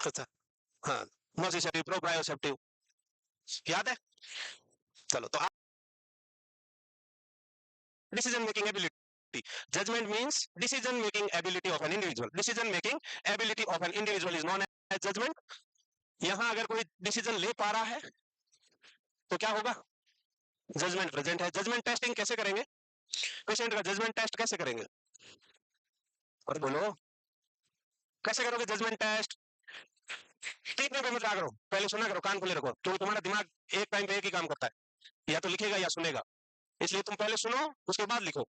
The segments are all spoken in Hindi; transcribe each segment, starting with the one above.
अच्छा, हाँ, नोसिसेप्टिव, प्रोप्रायोसेप्टिव, याद है? चलो तो decision making ability, judgment means decision making ability of an individual, decision making ability of an individual is known as judgment। यहां अगर कोई डिसीजन ले पा रहा है तो क्या होगा? जजमेंट प्रेजेंट है। जजमेंट टेस्टिंग कैसे करेंगे? पेशेंट का जजमेंट टेस्ट कैसे करेंगे? और बोलो, कैसे करोगे जजमेंट टेस्ट? टीपने पे मत करो, पहले सुना करो, कान खुले रखो, क्योंकि तुम्हारा दिमाग एक टाइम पे एक ही काम करता है, या तो लिखेगा या सुनेगा। इसलिए तुम पहले सुनो, उसके बाद लिखो।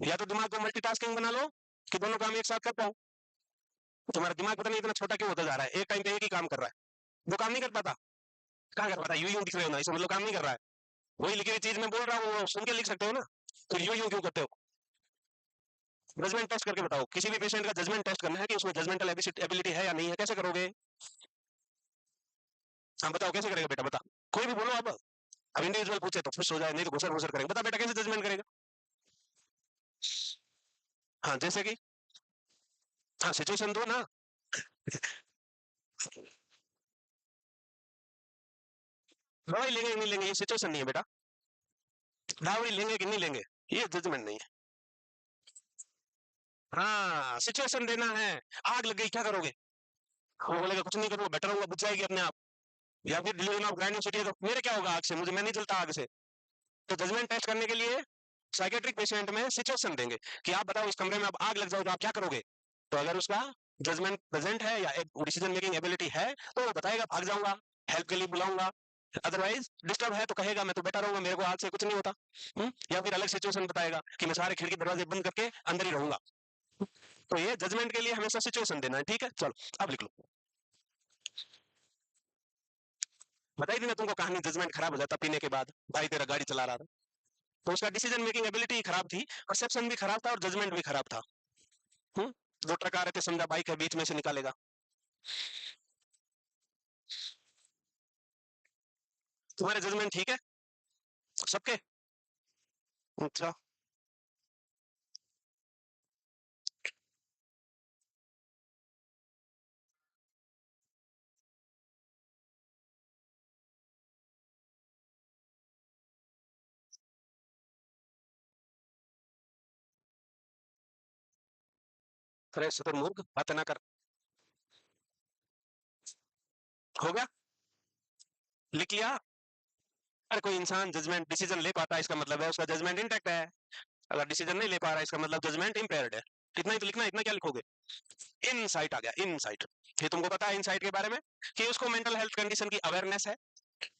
या तो दिमाग को मल्टीटास्किंग बना लो कि दोनों काम एक साथ कर पाओ। तुम्हारा दिमाग पता नहीं इतना छोटा क्यों होता जा रहा है, एक टाइम पे एक ही काम कर रहा है। वो काम नहीं कर पाता, कहाँ कर पाता? यूं यूं दिख रहे हो ना, इसका मतलब काम नहीं कर रहा है। वही लिखी हुई चीज मैं बोल रहा हूँ, वो सुन के लिख सकते हो ना, तो यूं यूं क्यों करते हो? जजमेंट टेस्ट करके बताओ, किसी भी पेशेंट का जजमेंट टेस्ट करना है कि उसमें जजमेंटल एबिलिटी है या नहीं है, कैसे करोगे? हाँ बताओ, कैसे करेगा बेटा, बता। कोई भी बोलो। अब इंडिविजुअल पूछे तो खुश हो जाए, नहीं तो घुसर घुसर करेंगे। बता बेटा, कैसे जजमेंट करेगा? हाँ, जैसे कि, हाँ सिचुएशन दो ना। दवाई लेंगे कि नहीं लेंगे, ये सिचुएशन नहीं है बेटा। दवाई लेंगे कि नहीं लेंगे, ये जजमेंट नहीं है। हाँ, सिचुएशन देना है। आग लग गई, क्या करोगे? वो बोलेगा कुछ नहीं करूंगा, बेटर होगा, बुझ जाएगी अपने आप। या फिर डिलीजन ऑफ ग्राइंडिंग सिटी है, तो मेरे क्या होगा आग से, मुझे, मैं नहीं जलता आग से। तो जजमेंट टेस्ट करने के लिए साइकेट्रिक पेशेंट में सिचुएशन देंगे कि आप बताओ, इस कमरे में अब आग लग जाओ तो आप क्या करोगे? तो अगर उसका जजमेंट प्रेजेंट है या डिसीजन मेकिंग एबिलिटी है तो वो बताएगा भाग जाऊंगा, हेल्प के लिए बुलाऊंगा। अदरवाइज डिस्टर्ब है तो कहेगा मैं तो बेटा रहूंगा, मेरे को आग से कुछ नहीं होता। या फिर अलग सिचुएशन बताएगा कि मैं सारे खिड़की दरवाजे बंद करके अंदर ही रहूंगा। तो ये जजमेंट के लिए हमेशा सिचुएशन देना है, ठीक है? चलो अब लिख लो। बताई थी ना तुमको कहानी, जजमेंट खराब हो जाता पीने के बाद। भाई तेरा गाड़ी चला रहा था तो उसका डिसीजन मेकिंग एबिलिटी खराब थी, परसेप्शन भी खराब था और जजमेंट भी खराब था। हम्म दो ट्रक आ रहे थे, समझा बाइक है, बीच में से निकालेगा। तुम्हारे जजमेंट ठीक है सबके? अच्छा, अरे शुतुरमुर्ग बात ना कर। हो गया, लिख लिया। अरे कोई इंसान जजमेंट डिसीजन ले पाता है इसका मतलब है उसका जजमेंट इंटैक्ट है। अगर डिसीजन नहीं ले पा रहा है इसका मतलब जजमेंट इम्पेयर्ड है। इतना ही तो लिखना है, इतना क्या लिखोगे? इनसाइट आ गया, इनसाइट। ये तुमको पता है इनसाइट के बारे में, कि उसको मेंटल हेल्थ कंडीशन की अवेयरनेस है।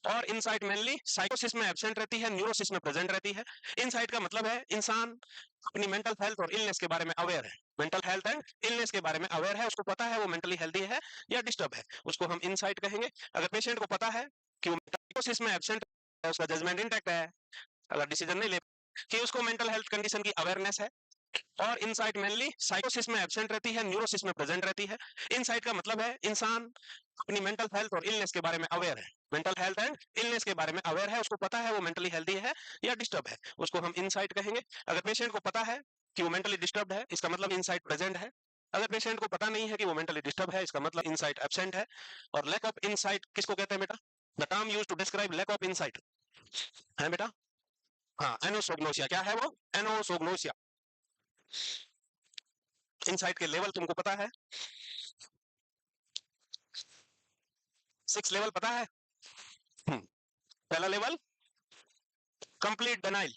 और इनसाइट मेनली साइकोसिस में एब्सेंट रहती है, न्यूरोसिस में प्रेजेंट रहती है। इनसाइट का मतलब है इंसान अपनी मेंटल हेल्थ और इलनेस के बारे में अवेयर है, मेंटल हेल्थ एंड इलनेस के बारे में अवेयर है, उसको पता है वो मेंटली हेल्दी है या डिस्टर्ब है, उसको हम इनसाइट कहेंगे। अगर पेशेंट को पता है कि वो साइकोसिस में एब्सेंट है, उसका जजमेंट इंटैक्ट है, अगर डिसीजन नहीं ले, कि उसको मेंटल हेल्थ कंडीशन की अवेयरनेस है। और इनसाइट मेनली साइकोसिस में एब्सेंट रहती है, न्यूरोसिस में प्रेजेंट रहती है। इनसाइट का मतलब है इंसान अपनी मेंटल हेल्थ और इलनेस के बारे में अवेयर है, मेंटल हेल्थ एंड इलनेस के बारे में अवेयर है, उसको पता है वो मेंटली हेल्दी है या डिस्टर्ब है, उसको हम इनसाइट कहेंगे। अगर पेशेंट को पता है कि वो मेंटली डिस्टर्ब है, इसका मतलब इनसाइट प्रेजेंट है। अगर पेशेंट को पता नहीं है कि वो मेंटली डिस्टर्ब है, इसका मतलब इनसाइट एब्सेंट है। और लैक ऑफ इनसाइट किसको कहते हैं बेटा? The term used to describe lack of insight है बेटा। हाँ, एनोसोग्नोसिया, क्या है वो? एनोसोग्नोसिया। इनसाइट के लेवल तुमको पता है? 6 लेवल पता है? पहला लेवल कंप्लीट डिनाइल,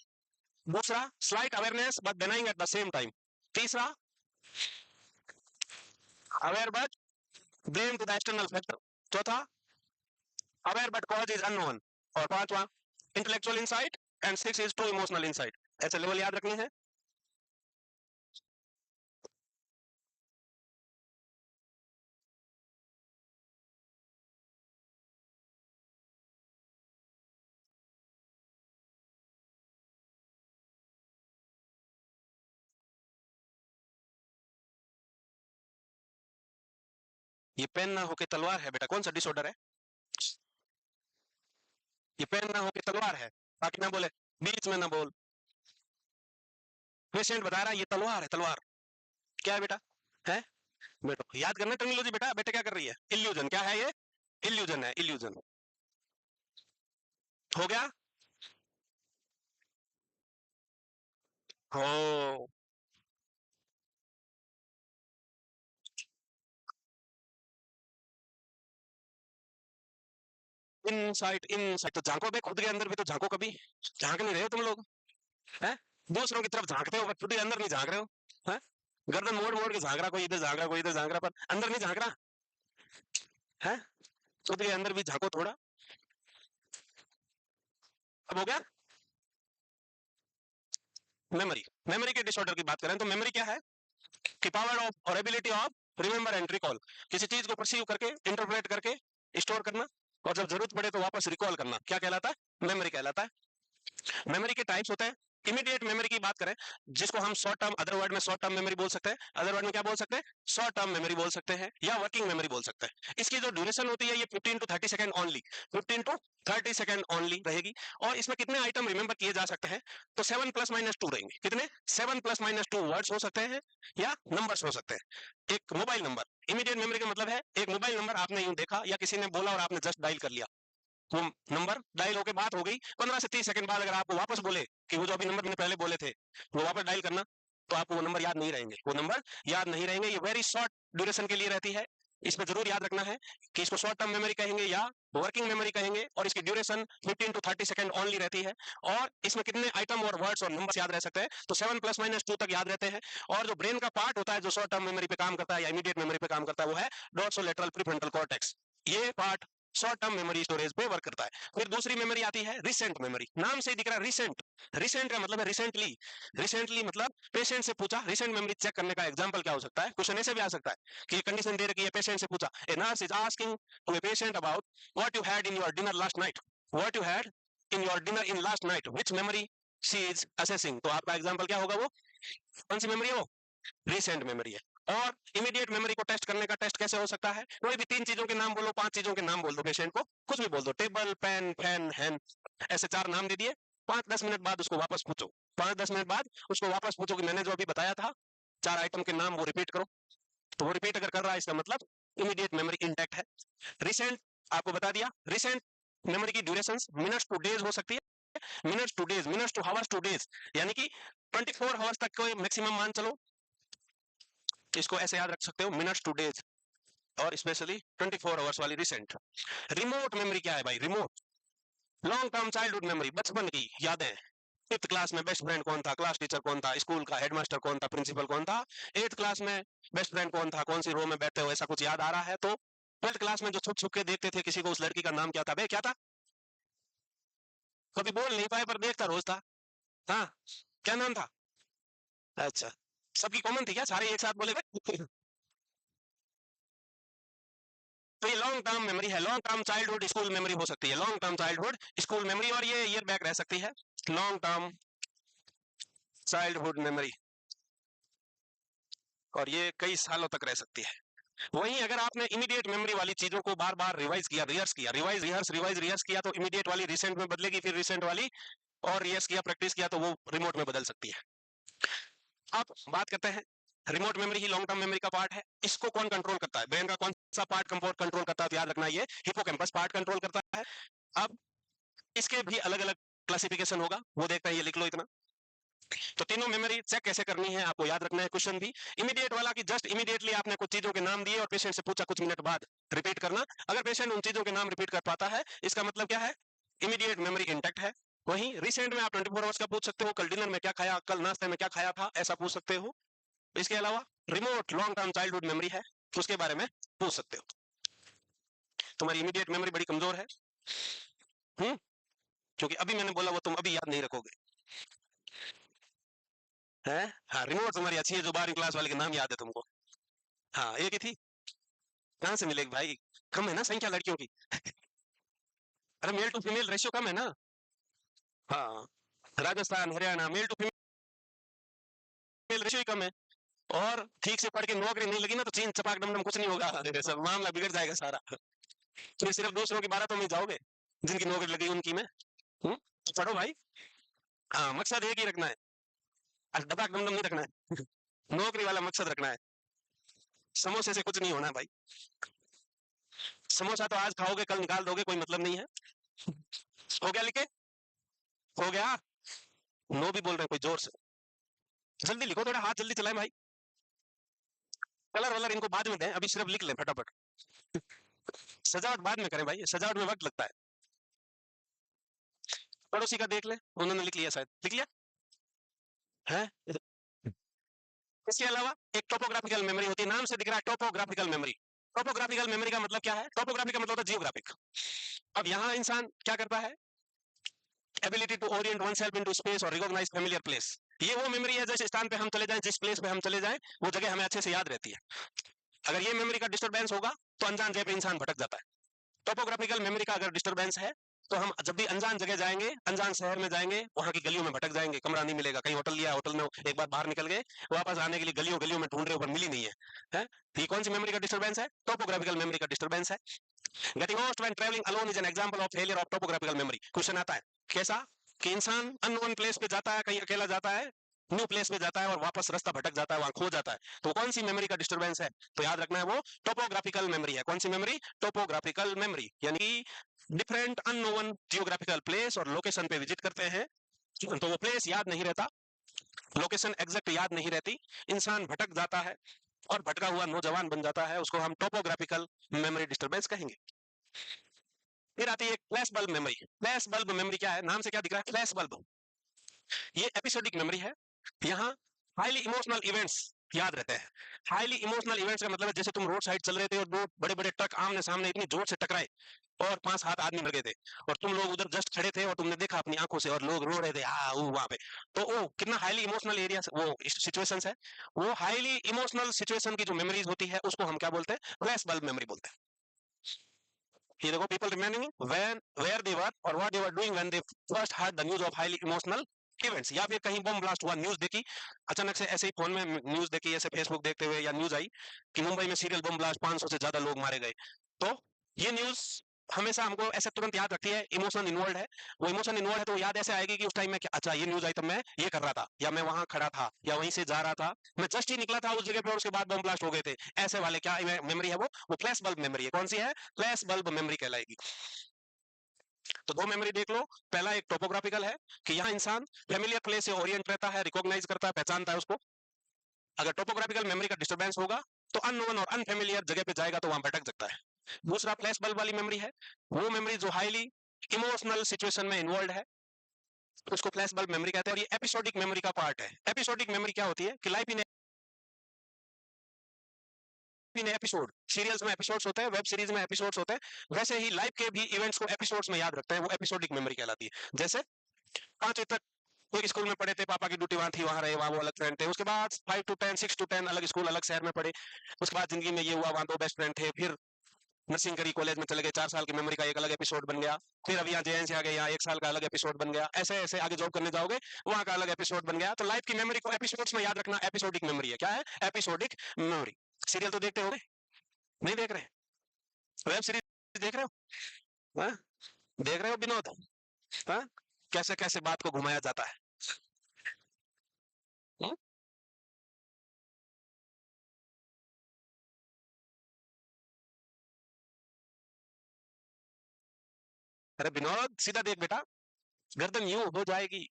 दूसरा slight awareness but denying at the same time, तीसरा aware but blame to the external factor, चौथा aware but cause is unknown, और पांचवा intellectual insight, and six is to emotional insight. ऐसे लेवल याद रखने हैं। ये पेन ना होके तलवार है बेटा, कौन सा डिसऑर्डर है? ये पेन ना होके तलवार है, बाकी ना बोले, बीच में ना बोल। पेशेंट बता रहा है ये तलवार है, तलवार। क्या है बेटा? है बेटा याद करना टर्मिनोलॉजी बेटा। बेटा क्या कर रही है? इल्यूजन। क्या है ये? इल्यूजन है, इल्यूजन। हो गया? हो। इनसाइट, इनसाइट तो झांको बे, खुद के अंदर भी तो झांको कभी। झांक नहीं रहे हो तुम लोग, हैं? दूसरों की तरफ झांकते हो, पर खुद के अंदर नहीं झांक रहे हो, हैं? गर्दन मोड़ मोड़ के झांक रहा, कोई इधर झांक रहा, कोई इधर झांक रहा, पर अंदर नहीं झांक रहा है। खुद के अंदर भी झांको थोड़ा। अब हो गया? मेमोरी, मेमोरी के डिसऑर्डर की बात करें तो मेमोरी क्या है? कि पावर ऑफ और ability of remember and recall, किसी चीज को परसीव करके, इंटरप्रेट करके स्टोर करना, और जब जरूरत पड़े तो वापस रिकॉल करना, क्या कहलाता है? मेमोरी कहलाता है। मेमोरी के टाइप्स होते हैं। इमीडिएट मेमोरी की बात करें, जिसको हम शॉर्ट टर्म, अदर वर्ड में शॉर्ट टर्म मेमोरी बोल सकते हैं, अदर वर्ड में क्या बोल सकते हैं? शॉर्ट टर्म मेमोरी बोल सकते हैं, या वर्किंग मेमोरी बोल सकते हैं। इसकी जो ड्यूरेशन होती है ये 15 to 30 second only, 15 to 30 second only रहेगी। और इसमें कितने आइटम रिमेंबर किए जा सकते हैं? तो 7 प्लस माइनस 2 रहेंगे। कितने? 7 प्लस माइनस 2 वर्ड्स हो सकते हैं या नंबर्स हो सकते हैं। एक मोबाइल नंबर, इमीडिएट मेमोरी का मतलब है एक मोबाइल नंबर आपने यूं देखा या किसी ने बोला और आपने जस्ट डायल कर लिया, वो नंबर डायल होके बात हो गई, 15 से 30 सेकंड बाद अगर आपको वापस बोले कि वो जो अभी नंबर मैंने पहले बोले थे वो वापस डायल करना, तो आपको वो नंबर याद नहीं रहेंगे, वो नंबर याद नहीं रहेंगे। ये वेरी शॉर्ट ड्यूरेशन के लिए रहती है। इसमें जरूर याद रखना है कि इसको शॉर्ट टर्म मेमोरी कहेंगे या वर्किंग मेमोरी कहेंगे, और इसकी ड्यूरेशन 15 टू 30 सेकंड ओनली रहती है। और इसमें कितने आइटम और वर्ड्स और नंबर्स याद रह सकते हैं? तो 7 प्लस माइनस 2 तक याद रहते हैं। और जो ब्रेन का पार्ट होता है जो शॉर्ट टर्म मेमोरी पे काम करता है या इमीडिएट मेमोरी पे काम करता है, वो है डोर्सोलेटरल प्रीफ्रंटल कॉर्टेक्स। ये part short term memory storage पे वर्क करता है। फिर दूसरी मेमोरी आती है रिसेंट मेमोरी, नाम से ही दिख रहा है रिसेंट। रिसेंट का मतलब है रिसेंटली। रिसेंटली मतलब पेशेंट से पूछा, रिसेंट मेमोरी चेक करने का एग्जांपल क्या हो सकता है? क्वेश्चन ऐसे भी आ सकता है कि कंडीशन दे रखी है, पेशेंट से पूछा, a nurse is asking to a patient about what you had in your dinner last night, what you had in your dinner in last night, which memory she is assessing. तो आपका एग्जांपल क्या होगा? वो कौन सी मेमोरी है? वो रिसेंट मेमोरी है। और इमीडिएट मेमोरी को टेस्ट करने का टेस्ट कैसे हो सकता है? कोई भी 3 चीजों के नाम बोलो, 5 चीजों के नाम बोल दो पेशेंट को, कुछ भी बोल दो, टेबल, पेन, फैन, हैन, ऐसे 4 नाम दे दिए। 5-10 मिनट बाद उसको वापस पूछो, 5-10 मिनट बाद उसको वापस पूछो कि मैंने जो अभी बताया था 4 आइटम के नाम, वो रिपीट करो। तो वो रिपीट अगर कर रहा है, इसका मतलब इमीडिएट मेमोरी इंटैक्ट है। रिसेंट आपको बता दिया। रिसेंट मेमोरी की ड्यूरेशन मिनट्स टू डेज हो सकती है, minutes two days, minutes to hours two days, यानी कि 24 हावर्स तक कोई मैक्सिमम मान चलो, इसको ऐसे याद रख सकते हो, मिनट्स टू डेज, और स्पेशली 24 आवर्स वाली रिसेंट। रिमोट मेमोरी क्या है भाई? Remote long term childhood memory, बचपन की यादें। 5th क्लास में बेस्ट फ्रेंड कौन था, क्लास टीचर कौन था, स्कूल का हेडमास्टर कौन था, प्रिंसिपल कौन था। 8th क्लास में बेस्ट फ्रेंड कौन था, कौन सी रो में बैठते हो, ऐसा कुछ याद आ रहा है तो। 12th क्लास में जो छुप छुप के देखते थे किसी को, उस लड़की का नाम क्या था बे? क्या था? कभी बोल नहीं पाए पर देखता रोज था। हाँ, क्या नाम था? अच्छा, सबकी कॉमन थी क्या? सारे एक साथ बोले थे? तो ये लॉन्ग टर्म मेमोरी है। Long term childhood school memory हो सकती है, long term childhood school memory, और ये ईयर बैक रह सकती है। लॉन्ग टर्म चाइल्डहुड मेमोरी, और ये कई सालों तक रह सकती है। वहीं अगर आपने इमीडिएट मेमोरी वाली चीजों को बार बार रिवाइज किया, रिहर्स किया, रिवाइज रिहर्स रिवाइज रिहर्स किया, तो इमीडिएट वाली रिसेंट में बदलेगी, फिर रिसेंट वाली और रिहर्स किया, प्रैक्टिस किया, तो वो रिमोट में बदल सकती है। अब बात करते हैं, रिमोट मेमोरी ही लॉन्ग टर्म मेमोरी का पार्ट है। इसको कौन कंट्रोल करता है? ब्रेन का कौन सा पार्ट कंट्रोल करता है? तो याद रखना, ये हिपोकैम्पस पार्ट कंट्रोल करता है। अब इसके भी अलग अलग क्लासिफिकेशन होगा, वो देखते हैं, ये लिख लो इतना। तो तीनों मेमोरी चेक कैसे करनी है आपको याद रखना है। क्वेश्चन भी इमीडिएट वाला कि जस्ट इमीडिएटली आपने कुछ चीजों के नाम दिए और पेशेंट से पूछा, कुछ मिनट बाद रिपीट करना। अगर पेशेंट उन चीजों के नाम रिपीट कर पाता है, इसका मतलब क्या है? इमीडिएट मेमोरी इंटैक्ट है। वहीं रिसेंट में आप 24 आवर्स का पूछ सकते हो, कल डिनर में क्या खाया, कल नाश्ते में क्या खाया था, ऐसा पूछ सकते हो। इसके अलावा remote long term childhood memory है, उसके बारे में पूछ सकते हो। तुम्हारी इमीडिएट मेमोरी बड़ी कमजोर है, क्योंकि अभी मैंने बोला वो तुम अभी याद नहीं रखोगे, है? हाँ, रिमोट तुम्हारी अच्छी है, जो 12वीं क्लास वाले के नाम याद है तुमको। हाँ, एक ही थी, कहाँ से मिलेगी भाई? कम है ना संख्या लड़कियों की। अरे मेल टू फीमेल रेशियो कम है ना। हाँ, Rajasthan, Haryana, male to female ratio ही कम है। और ठीक से पढ़ के नौकरी नहीं लगी ना, तो चीन चपाक डमडम कुछ नहीं होगा, सब मामला बिगड़ जाएगा सारा। तो सिर्फ दूसरों की बारातों में जाओगे, जिनकी नौकरी लगी उनकी में। तो पढ़ो भाई। हाँ, मकसद एक ही रखना है, डपाक डमडम नहीं रखना है। नौकरी वाला मकसद रखना है। समोसे से कुछ नहीं होना भाई, समोसा तो आज खाओगे कल निकाल दोगे, कोई मतलब नहीं है। हो गया लिखे? हो गया? नो भी बोल रहे हैं कोई जोर से, जल्दी लिखो, थोड़ा हाथ जल्दी चलाएं भाई। कलर वलर इनको बाद में दें, अभी सिर्फ लिख लें फटाफट। सजावट बाद में करें भाई, सजावट में वक्त लगता है। पड़ोसी का देख ले, उन्होंने लिख लिया शायद, लिख लिया है। इसके अलावा एक टोपोग्राफिकल मेमोरी होती है, नाम से दिख रहा है टोपोग्राफिकल मेमोरी। टोपोग्राफिकल मेमोरी का मतलब क्या है? टोपोग्राफी का मतलब होता है जियोग्राफिक। अब यहाँ इंसान क्या करता है? Ability to orient oneself into space और रिकॉग्नाइज फेमिलियर प्लेस। ये वो मेमोरी है, जिस स्थान पे हम चले जाएं, जिस प्लेस पे हम चले जाएं, वो जगह हमें अच्छे से याद रहती है। अगर ये मेमोरी का डिस्टर्बेंस होगा तो अनजान जगह पे इंसान भटक जाता है। टोपोग्राफिकल मेमोरी का अगर डिस्टर्बेंस है तो हम जब भी अनजान जगह जाएंगे, अनजान शहर में जाएंगे, वहां की गलियों में भटक जाएंगे, कमरा नहीं मिलेगा, कहीं होटल लिया, होटल में एक बार बाहर निकल गए, वापस आने के लिए गलियों गलियों में ढूंढ रहे ऊपर मिली नहीं है? तो ये कौन सी मेमोरी का डिस्टर्बेंस है? टोपोग्राफिकल मेमोरी का डिस्टर्बेंस है। Getting lost when travelling alone is an example of failure of topographical memory. Question आता है कैसा कि इंसान अननोन प्लेस पे जाता है, कहीं अकेला जाता है, न्यू प्लेस पे जाता है और वापस रास्ता भटक जाता है, वहां खो जाता है, तो कौन सी मेमोरी का डिस्टर्बेंस है? तो याद रखना है वो टोपोग्राफिकल मेमोरी है। कौन सी मेमोरी? टोपोग्राफिकल मेमोरी, यानी डिफरेंट अननोन जियोग्राफिकल प्लेस और लोकेशन पे विजिट करते हैं तो वो प्लेस याद नहीं रहता, लोकेशन एग्जैक्ट याद नहीं रहती, इंसान भटक जाता है और भटका हुआ नौजवान बन जाता है, उसको हम टोपोग्राफिकल मेमोरी डिस्टर्बेंस कहेंगे। फिर आती है flash bulb memory. Flash bulb memory क्या है? नाम से क्या दिख रहा है? Flash bulb. ये एपिसोडिक मेमोरी है। यहाँ हाईली इमोशनल इवेंट्स याद रहते हैं। हाईली इमोशनल इवेंट्स का मतलब है जैसे तुम रोड साइड चल रहे थे और दो बड़े बड़े ट्रक आमने सामने इतनी जोर से टकराए और 5-7 आदमी मर गए थे और तुम लोग उधर जस्ट खड़े थे और तुमने देखा अपनी आंखों से और लोग रो रहे थे वहां पे, तो वो कितना हाईली इमोशनल एरिया वो सिचुएशंस है। वो हाईली इमोशनल सिचुएशन की जो मेमोरीज होती है उसको हम क्या बोलते हैं? फ्लैश बल्ब मेमोरी बोलते हैं। ये देखो, people remaining when where they were और what they were doing when they first heard the news of highly emotional events. या फिर कहीं बम ब्लास्ट हुआ, न्यूज देखी, अचानक से ऐसे ही फोन में न्यूज देखी, ऐसे फेसबुक देखते हुए या न्यूज आई कि मुंबई में सीरियल बम ब्लास्ट, 500 से ज्यादा लोग मारे गए, तो ये न्यूज हमेशा हमको ऐसे तुरंत याद रखती है, इमोशन इन्वॉल्व है। वो इमोशन इन्वॉल्व है तो याद ऐसे आएगी कि उस टाइम में अच्छा ये न्यूज आई तब मैं ये कर रहा था, या मैं वहां खड़ा था, या वहीं से जा रहा था, मैं जस्ट ही निकला था उस जगह पे और उसके बाद बम ब्लास्ट हो गए थे, ऐसे वाले क्या मेमोरी है? वो फ्लैश बल्ब मेमोरी है। कौन सी है? फ्लैश बल्ब मेमोरी कहलाएगी। तो दो मेमोरी देख लो। पहला एक टोपोग्राफिकल है कि यहाँ इंसान फेमिलियर प्लेस से ओरिएंट रहता है, रिकॉग्नाइज करता है, पहचानता है उसको। अगर टोपोग्राफिकल मेमोरी का डिस्टर्बेंस होगा तो अननोन और अनफेमिलियर जगह पे जाएगा तो वहां भटक सकता है। दूसरा फ्लैश बल्ब वाली मेमोरी है, वो मेमोरी जो हाईली इमोशनल सिचुएशन में इन्वॉल्व है, उसको फ्लैश बल्ब मेमोरी कहते हैं। और ये एपिसोडिक मेमोरी का पार्ट है। एपिसोडिक मेमोरी क्या होती है कि लाइफ इन एपिसोड, सीरियल्स में एपिसोड्स होते हैं, वेब सीरीज में एपिसोड्स होते हैं, वैसे ही लाइफ के भी इवेंट्स को एपिसोड्स में याद रखते हैं, वो एपिसोडिक मेमोरी कहलाती है। जैसे 5 तक एक स्कूल में पढ़े थे, पापा की ड्यूटी वहां थी, वहां रहे, वहां वो अलग फ्रेंड थे, उसके बाद 5 to 10, 6 to 10 अलग स्कूल अलग शहर में पढ़े, उसके बाद जिंदगी में ये हुआ, वहां 2 बेस्ट फ्रेंड थे, फिर नर्सिंग करी, कॉलेज में चले गए, 4 साल की मेमोरी का एक अलग एपिसोड बन गया, फिर अभी यहाँ जेएन से आ गए, यहाँ 1 साल का अलग एपिसोड बन गया, ऐसे ऐसे आगे जॉब करने जाओगे वहां का अलग एपिसोड बन गया। तो लाइफ की मेमोरी को एपिसोड्स में याद रखना एपिसोडिक मेमोरी है। क्या है? Episodic memory. सीरियल तो देखते हो? नहीं देख रहे? वेब सीरीज देख रहे हो? हाँ? देख रहे हो विनोद? हाँ? कैसे कैसे बात को घुमाया जाता है। हाँ? अरे विनोद सीधा देख बेटा, गर्दन यूं हो जाएगी,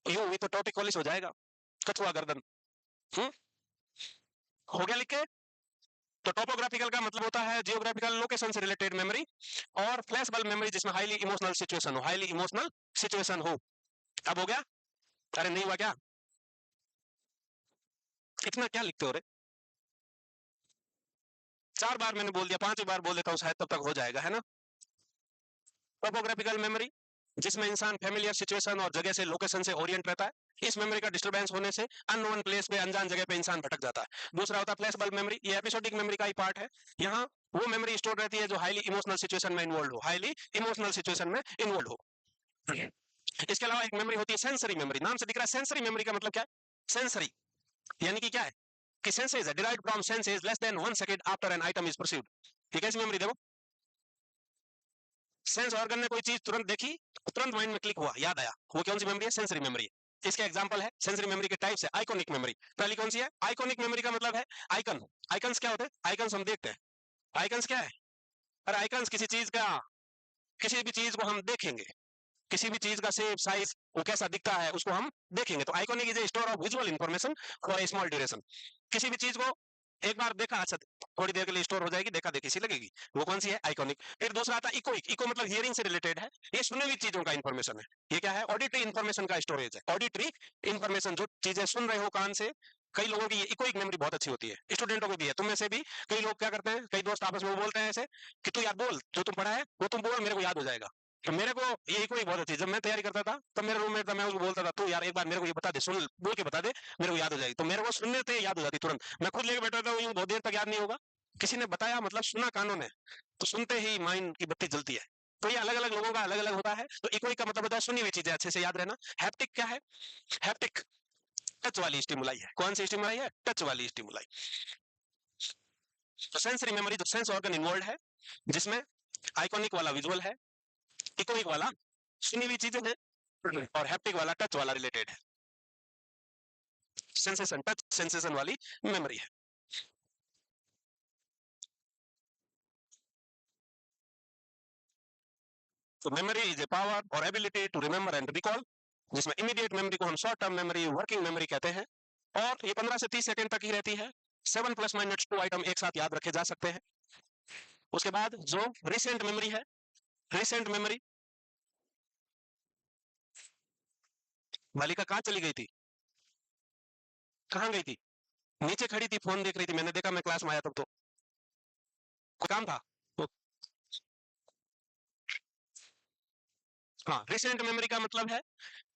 यूं हुई तो टॉर्टिकोलिस हो जाएगा, कछुआ गर्दन। हम्म? हो गया लिख के? तो टोपोग्राफिकल का मतलब होता है जियोग्राफिकल लोकेशन से रिलेटेड मेमोरी, और फ्लैश बल्ब मेमोरी जिसमें हाईली इमोशनल सिचुएशन हो, हाईली इमोशनल सिचुएशन हो। अब हो गया? अरे नहीं हुआ क्या? इतना क्या लिखते हो रे? 4 बार मैंने बोल दिया, 5 बार बोल देता हूँ शायद तब तक हो जाएगा, है ना? टोपोग्राफिकल मेमोरी जिसमें इंसान फेमिलियर सिचुएशन और जगह से, लोकेशन से ओरिएंट रहता है, इस मेमोरी का डिस्टर्बेंस होने से अननोन प्लेस पे, अनजान जगह पे इंसान भटक जाता है। दूसरा होता है फ्लैश बल्ब मेमोरी, ये एपिसोडिक मेमोरी का ही पार्ट है। यहाँ वो मेमोरी स्टोर रहती है जो हाईली इमोशनल सिचुएशन में इन्वॉल्व हो, हाईली इमोशनल सिचुएशन में इन्वॉल्व हो। इसके अलावा एक मेमोरी होती है सेंसरी मेमोरी। नाम से दिख रहा है सेंसरी मेमोरी का मतलब क्या है? सेंसरी यानी कि क्या है कि सेंसेस है, derived from senses less than 1 second after an item is perceived. ठीक है, इस मेमोरी देखो, सेंस ऑर्गन ने कोई चीज तुरंत देखी, तुरंत माइंड में क्लिक हुआ, याद आया, वो कौन सी मेमोरी है? Sensory memory. इसके एग्जांपल है सेंसरी मेमोरी के टाइप्स है आइकॉनिक मेमोरी। पहली कौन सी है? आइकॉनिक मेमोरी का मतलब है आइकन। आइकन्स क्या होते हैं? आइकन्स हम देखते हैं। आइकन्स क्या है? अरे आइकन्स किसी चीज का, किसी भी चीज को हम देखेंगे, किसी भी चीज का शेप साइज वो कैसा दिखता है उसको हम देखेंगे। तो iconic is a store of visual information for a small duration. किसी भी चीज को एक बार देखा, अच्छा थोड़ी देर के लिए स्टोर हो जाएगी, देखा देखी सी लगेगी, वो कौन सी है? आइकॉनिक। फिर दूसरा आता है इकोइक। इको मतलब हियरिंग से रिलेटेड है, ये सुनी हुई चीजों का इंफॉर्मेशन है। ये क्या है? ऑडिटरी इंफॉर्मेशन का स्टोरेज है। ऑडिटरी इंफॉर्मेशन, जो चीजें सुन रहे हो कान से। कई लोगों की ये इकोइक मेमोरी बहुत अच्छी होती है, स्टूडेंटों की भी है, तुम में से भी कई लोग क्या करते हैं, कई दोस्त आपस में वो बोलते हैं ऐसे कि तू यार बोल, जो तुम पढ़ा है वो तुम बोल, मेरे को याद हो जाएगा। तो मेरे को ये कोई बहुत अच्छी, जब मैं तैयारी करता था तब मेरा रूममेट था, मैं उसको बोलता था तू यार एक बार मेरे को ये बता दे, सुन बोल के बता दे, मेरे को याद हो जाएगी। तो मेरे को सुनने से याद हो जाती तुरंत। मैं खुद लेके बैठा था, यूं बहुत देर तक याद नहीं होगा, किसी ने बताया मतलब सुना कानों ने, तो सुनते ही माइंड की बत्ती जलती है। तो ये अलग अलग लोगों का अलग अलग होता है। तो इकोई का मतलब होता है सुनी हुई चीजें अच्छे से याद रहना। हैप्टिक क्या है? हैप्टिक टच वाली स्टिमुलाई है। कौन सी स्टिमुलाई है? टच वाली स्टिमुलाई। तो सेंसरी मेमोरी जो सेंस ऑर्गन इन्वॉल्व है, जिसमें आइकॉनिक वाला विजुअल है, इकोइक वाला सुनी हुई चीजें हैं, और हैप्टिक वाला टच वाला रिलेटेड है। सेंसेशन, टच सेंसेशन वाली मेमोरी है। तो मेमोरी इज ए पावर और ability to remember and recall, जिसमें इमीडिएट मेमोरी को हम short term memory, working memory कहते हैं, और ये 15 से 30 सेकंड तक ही रहती है। 7 प्लस माइनस 2 आइटम एक साथ याद रखे जा सकते हैं। उसके बाद जो रिसेंट मेमोरी है, रिसेंट मेमोरी, बालिका कहाँ चली गई थी? कहाँ गई थी? नीचे खड़ी थी, फोन देख रही थी, मैंने देखा, मैं क्लास में आया तब। तो कोई काम था तो, हाँ रिसेंट मेमोरी का मतलब है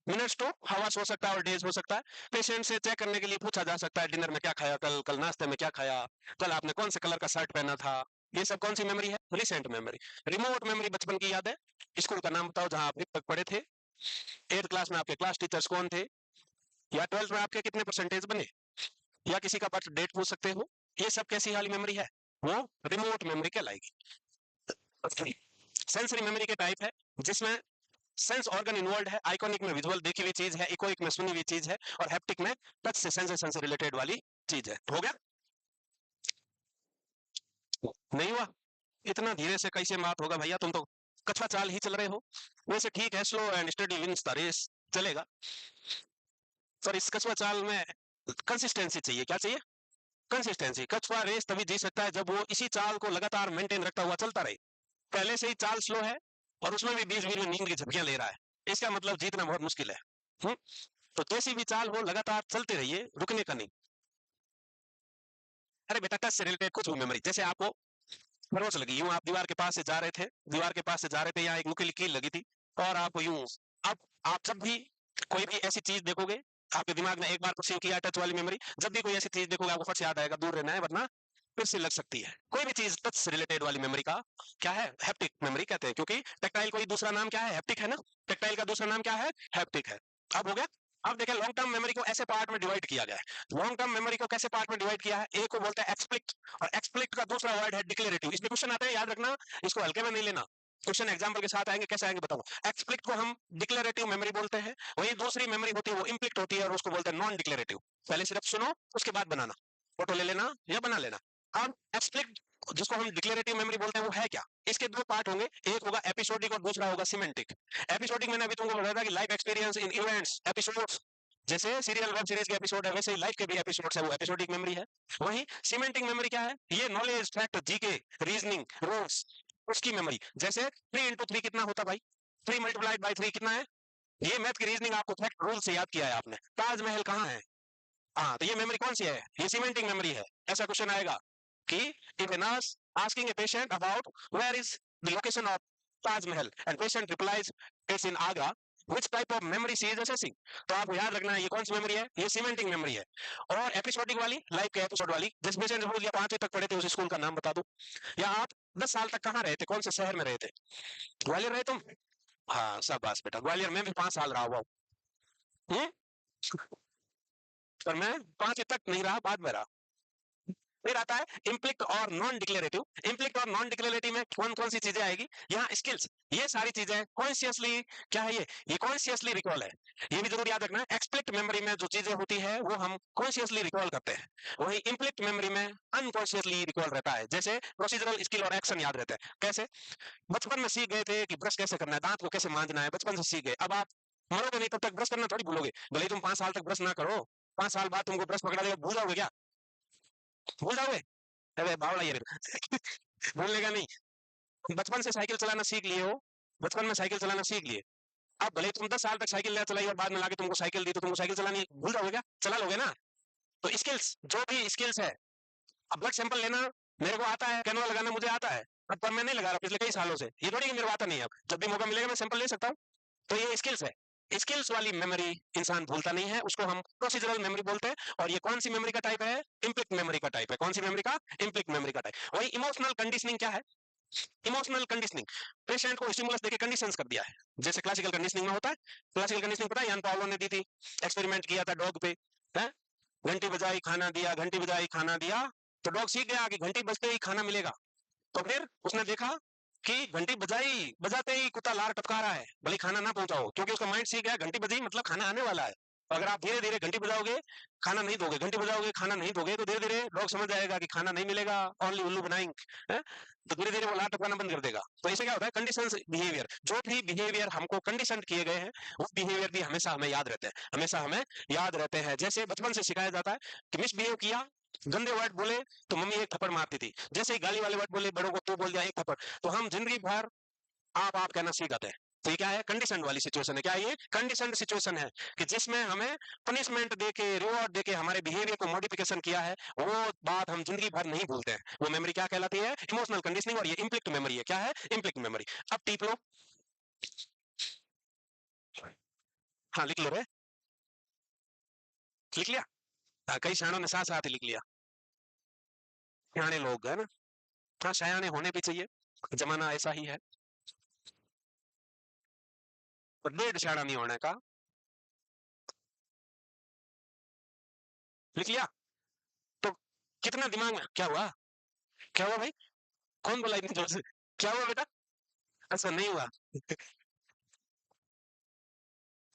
मिनट्स तो हवास हो सकता है और डेज हो सकता है। पेशेंट से चेक करने के लिए पूछा जा सकता है डिनर में क्या खाया, कल कल नाश्ते में क्या खाया, कल आपने कौन से कलर का शर्ट पहना था। ये सब कौन सी मेमोरी है? Recent memory. रिमोट मेमोरी बचपन की याद है। स्कूल का नाम बताओ जहां आप अभी तक पढ़े थे। 8th क्लास में आपके क्लास टीचर्स कौन थे, या 12th में आपके कितने परसेंटेज बने, या किसी का बर्थ डेट पूछ सकते हो। ये सब कैसी वाली मेमोरी है? वो रिमोट मेमोरी कहलाएगी। सेंसरी मेमोरी के टाइप है, जिसमें सेंस ऑर्गन इन्वॉल्व है। आइकॉनिक में विजुअल देखी हुई चीज है, इकोइक में सुनी हुई चीज है, और हैप्टिक में टच से सेंसेशन से रिलेटेड वाली चीज है। हो गया? नहीं हुआ? इतना धीरे से कैसे बात होगा भैया, तुम तो कछुआ चाल ही चल रहे हो। वैसे ठीक है, slow and steady wins the race, चलेगा। पर इस कछुआ चाल में कंसिस्टेंसी चाहिए। क्या चाहिए? कंसिस्टेंसी। कछुआ रेस तभी जीत सकता है जब वो इसी चाल को लगातार मेंटेन रखता हुआ चलता रहे। पहले से ही चाल स्लो है और उसमें भी बीच बीच में नींद की झपकियां ले रहा है, इसका मतलब जीतना बहुत मुश्किल है। हुँ? तो जैसी भी चाल हो लगातार चलते रहिए, रुकने का नहीं। अरे बेटा टच से रिलेटेड कुछ भी मेमोरी, जैसे आपको खरोच लगी, यूं आप दीवार के पास से जा रहे थे, दीवार के पास से जा रहे थे, यहाँ एक नुकीली कील लगी थी, और आप यूं, अब आप जब भी कोई भी ऐसी चीज देखोगे, आपके दिमाग ने एक बार तो सेव किया टच वाली मेमोरी, जब भी कोई ऐसी चीज देखोगे आपको फट से याद आएगा, दूर रहना है वरना फिर से लग सकती है। कोई भी चीज टच से रिलेटेड वाली मेमोरी का क्या है? हैप्टिक मेमोरी कहते हैं, क्योंकि टेक्टाइल कोई दूसरा नाम क्या है? हैप्टिक है ना। टेक्टाइल का दूसरा नाम क्या है? हैप्टिक है। अब हो गया। अब देखें, लॉन्ग टर्म मेमोरी को ऐसे पार्ट में डिवाइड किया गया है। लॉन्ग टर्म मेमोरी को कैसे पार्ट में डिवाइड किया है? एक को बोलते हैं एक्सप्लिक्ट, और एक्सप्लिक्ट का दूसरा वर्ड है डिक्लेरेटिव। इसमें क्वेश्चन आते हैं, याद रखना, इसको हल्के में नहीं लेना। क्वेश्चन एग्जाम्पल के साथ आएंगे, कैसे आएंगे बताओ। एक्सप्लिक्ट को हम डिक्लेरेटिव मेमोरी बोलते हैं, वही दूसरी मेमोरी होती है वो इम्प्लिक्ट होती है, और उसको बोलते हैं नॉन डिक्लेरेटिव। पहले सिर्फ सुनो, उसके बाद बनाना, फोटो ले लेना या बना लेना। अब एक्सप्लिक्ट जिसको हम डिक्लेरेटिव मेमोरी बोलते हैं वो है क्या? इसके दो पार्ट होंगे, एक होगा एपिसोडिक और दूसरा होगा सिमेंटिक। एपिसोडिक मैंने अभी तुमको बताया था कि life experience in events episodes, जैसे सीरियल वेब सीरीज के एपिसोड है, वैसे ही लाइफ के भी एपिसोड्स है, वो एपिसोडिक मेमोरी है। वही सिमेंटिक मेमोरी क्या है? ये knowledge, fact, GK, reasoning, rules, उसकी मेमोरी। जैसे 3 इंटू 3 कितना होता भाई? 3 मल्टीप्लाइड बाई 3 कितना है? ये मैथ की रीजनिंग आपको फैक्ट रूल से याद किया है आपने। ताजमहल कहाँ है? हाँ, तो ये मेमोरी कौन सी है? ये सीमेंटिंग मेमोरी है। ऐसा क्वेश्चन आएगा कि if a nurse asking a patient about where is the location of Taj Mahal and patient replies it's in Agra, which type of memory she is assessing? तो आपको याद रखना है ये कौन सी मेमोरी है? ये सीमेंटिंग मेमोरी है। और एपिसोडिक वाली, लाइफ के एपिसोड वाली, जिस पेशेंट से बोल दिया 5वीं तक पढ़े थे उस स्कूल का नाम बता दो, या आप 10 साल तक कहाँ रहे थे, कौन से शहर में रहे थे? ग्वालियर रहे तुम? हाँ शाबाश बेटा, ग्वालियर में भी 5 साल रहा हुआ हूँ। पर मैं 5वीं तक नहीं रहा, बाद में रहा। फिर आता है इम्प्लिक्ट और नॉन डिक्लेरेटिव। इम्प्लिक्ट और नॉन डिक्लेरेटिव में कौन कौन सी चीजें आएगी, यहाँ स्किल्स, ये सारी चीजें कॉन्शियसली, क्या है ये कॉन्शियसली रिकॉल है, ये भी जरूर याद रखना है। एक्सप्लिक्ट मेमोरी में जो चीजें होती है वो हम कॉन्शियसली रिकॉल करते हैं, वही इम्प्लिक्ट मेमोरी में अनकॉन्शियसली रिकॉल रहता है। जैसे प्रोसीजरल स्किल और एक्शन याद रहता है, कैसे बचपन में सीख गए थे कि ब्रश कैसे करना है, दांत को कैसे मांजना है, बचपन से सीख गए, अब आप मरोगे नहीं तब तक ब्रश करना थोड़ी भूलोगे, भले ही तुम 5 साल तक ब्रश ना करो, 5 साल बाद तुमको ब्रश पकड़ा देगा, भूल जाओगे क्या, भूल जाओगे, अरे बावला ये भूलने का नहीं। बचपन से साइकिल चलाना सीख लिए हो, बचपन में साइकिल चलाना सीख लिए, अब भले ही तुम 10 साल तक साइकिल ना चलाई और बाद में लाके तुमको साइकिल दी तो तुमको साइकिल चलानी भूल जाओगे क्या, चला लोगे ना। तो स्किल्स, जो भी स्किल्स है, अब ब्लड सैंपल लेना मेरे को आता है, कैनुला लगाना मुझे आता है, पर मैं नहीं लगा रहा पिछले कई सालों से, ये थोड़ी कि मेरे को आता नहीं है, अब जब भी मौका मिलेगा मैं सैंपल ले सकता हूँ। तो ये स्किल्स है। स्किल्स वाली मेमोरी इंसान भूलता नहीं है, उसको हम प्रोसीजरल मेमोरी बोलते हैं। और ये कौन सी मेमोरी का टाइप है, इम्प्लिक्ट मेमोरी का टाइप है। कौन सी मेमोरी का, इम्प्लिक्ट मेमोरी का टाइप। वही इमोशनल कंडीशनिंग क्या है, इमोशनल कंडीशनिंग, पेशेंट को स्टिमुलस देके कंडीशंस कर दिया है, जैसे क्लासिकल कंडीशनिंग में होता है। क्लासिकल कंडीशनिंग पता है यान पावलो ने दी थी, एक्सपेरिमेंट किया था डॉग पे, है, घंटी बजाई खाना दिया, घंटी बजाई खाना दिया, तो डॉग सीख गया कि घंटी बजते ही खाना मिलेगा। तो फिर उसने देखा कि घंटी बजाई, बजाते ही कुत्ता लार टपका रहा है, भले खाना ना पहुंचाओ, क्योंकि उसका माइंड सीख गया घंटी बजी मतलब खाना आने वाला है। तो अगर आप धीरे धीरे घंटी बजाओगे, खाना नहीं दोगे, घंटी बजाओगे खाना नहीं दोगे, तो धीरे धीरे लोग समझ जाएगा कि खाना नहीं मिलेगा, ओनली उल्लू बनाएंगे, है? तो धीरे धीरे वो लार टपकाना बंद कर देगा। तो इससे क्या होता है, कंडीशन बिहेवियर, जो भी बिहेवियर हमको कंडीशन किए गए हैं, वो बिहेवियर भी हमेशा हमें याद रहते हैं, हमेशा हमें याद रहते हैं। जैसे बचपन से सिखाया जाता है कि मिसबिहेव किया, गंदे वर्ड बोले तो मम्मी एक थप्पड़ मारती थी, जैसे ही गाली वाले वर्ड बोले बड़ों को तू बोल दिया एक थप्पड़, तो हम जिंदगी भर आप कहना सीख आते हैं। तो ये क्या है, कंडीशन वाली सिचुएशन है। क्या है ये, कंडीशन सिचुएशन है, कि जिसमें हमें पनिशमेंट देके, रिवॉर्ड देके हमारे बिहेवियर को मॉडिफिकेशन किया है, वो बात हम जिंदगी भर नहीं भूलते हैं। वो मेमोरी क्या कहलाती है, इमोशनल कंडीशनिंग, और ये इम्प्लिक्ट मेमोरी है। क्या है, इम्प्लिक्ट मेमोरी। अब टीप लो, हाँ लिख लो रे, लिख लिया। हाँ, कई शानों ने साथ साथ ही लिख लिया, सियाने लोग है ना। हाँ, सयाने होने भी चाहिए, जमाना ऐसा ही है, पर डेढ़ शाना नहीं होने का। लिख लिया, तो कितना दिमाग में क्या हुआ, क्या हुआ भाई, कौन बोला इतनी जोर से, क्या हुआ बेटा, ऐसा नहीं हुआ।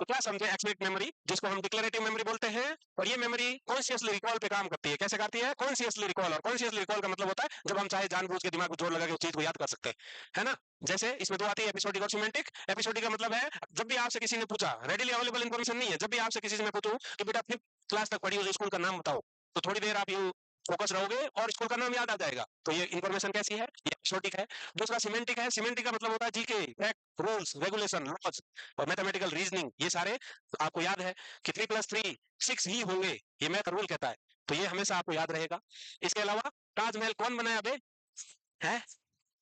तो क्या समझे, एक्सप्लिसिट मेमोरी, जिसको हम डिक्लेरेटिव मेमोरी बोलते हैं, और ये मेमोरी कॉन्शियसली रिकॉल पे काम करती है। कैसे करती है, कॉन्शियसली रिकॉल। और कॉन्शियसली रिकॉल का मतलब होता है जब हम चाहे जानबूझ के दिमाग को जोर लगा के उस चीज को याद कर सकते हैं, है ना। जैसे इसमें दो आती है, एपिसोडिक और सिमेंटिक। एपिसोडिक का मतलब है जब भी आपसे किसी ने पूछा, रेडिली अवेलेबल इन्फॉर्मेशन नहीं है, जब भी आपसे किसी से मैं पूछूं कि बेटा 5th क्लास तक पढ़ी हुई स्कूल का नाम बताओ, तो थोड़ी देर आप यू फोकस रहोगे और स्कूल का नाम याद आ जाएगा। तो ये इन्फॉर्मेशन कैसी है, ये एपिसोडिक है। दूसरा सिमेंटिक है। सिमेंटिक का मतलब होता है GK, fact, rules, regulation, laws और मैथमेटिकल रीजनिंग, ये सारे आपको याद है कि 3+3 6 ही होंगे, ये मैथ रूल कहता है। तो ये हमेशा आपको याद रहेगा। इसके अलावा ताजमहल कौन बनाया बे, है,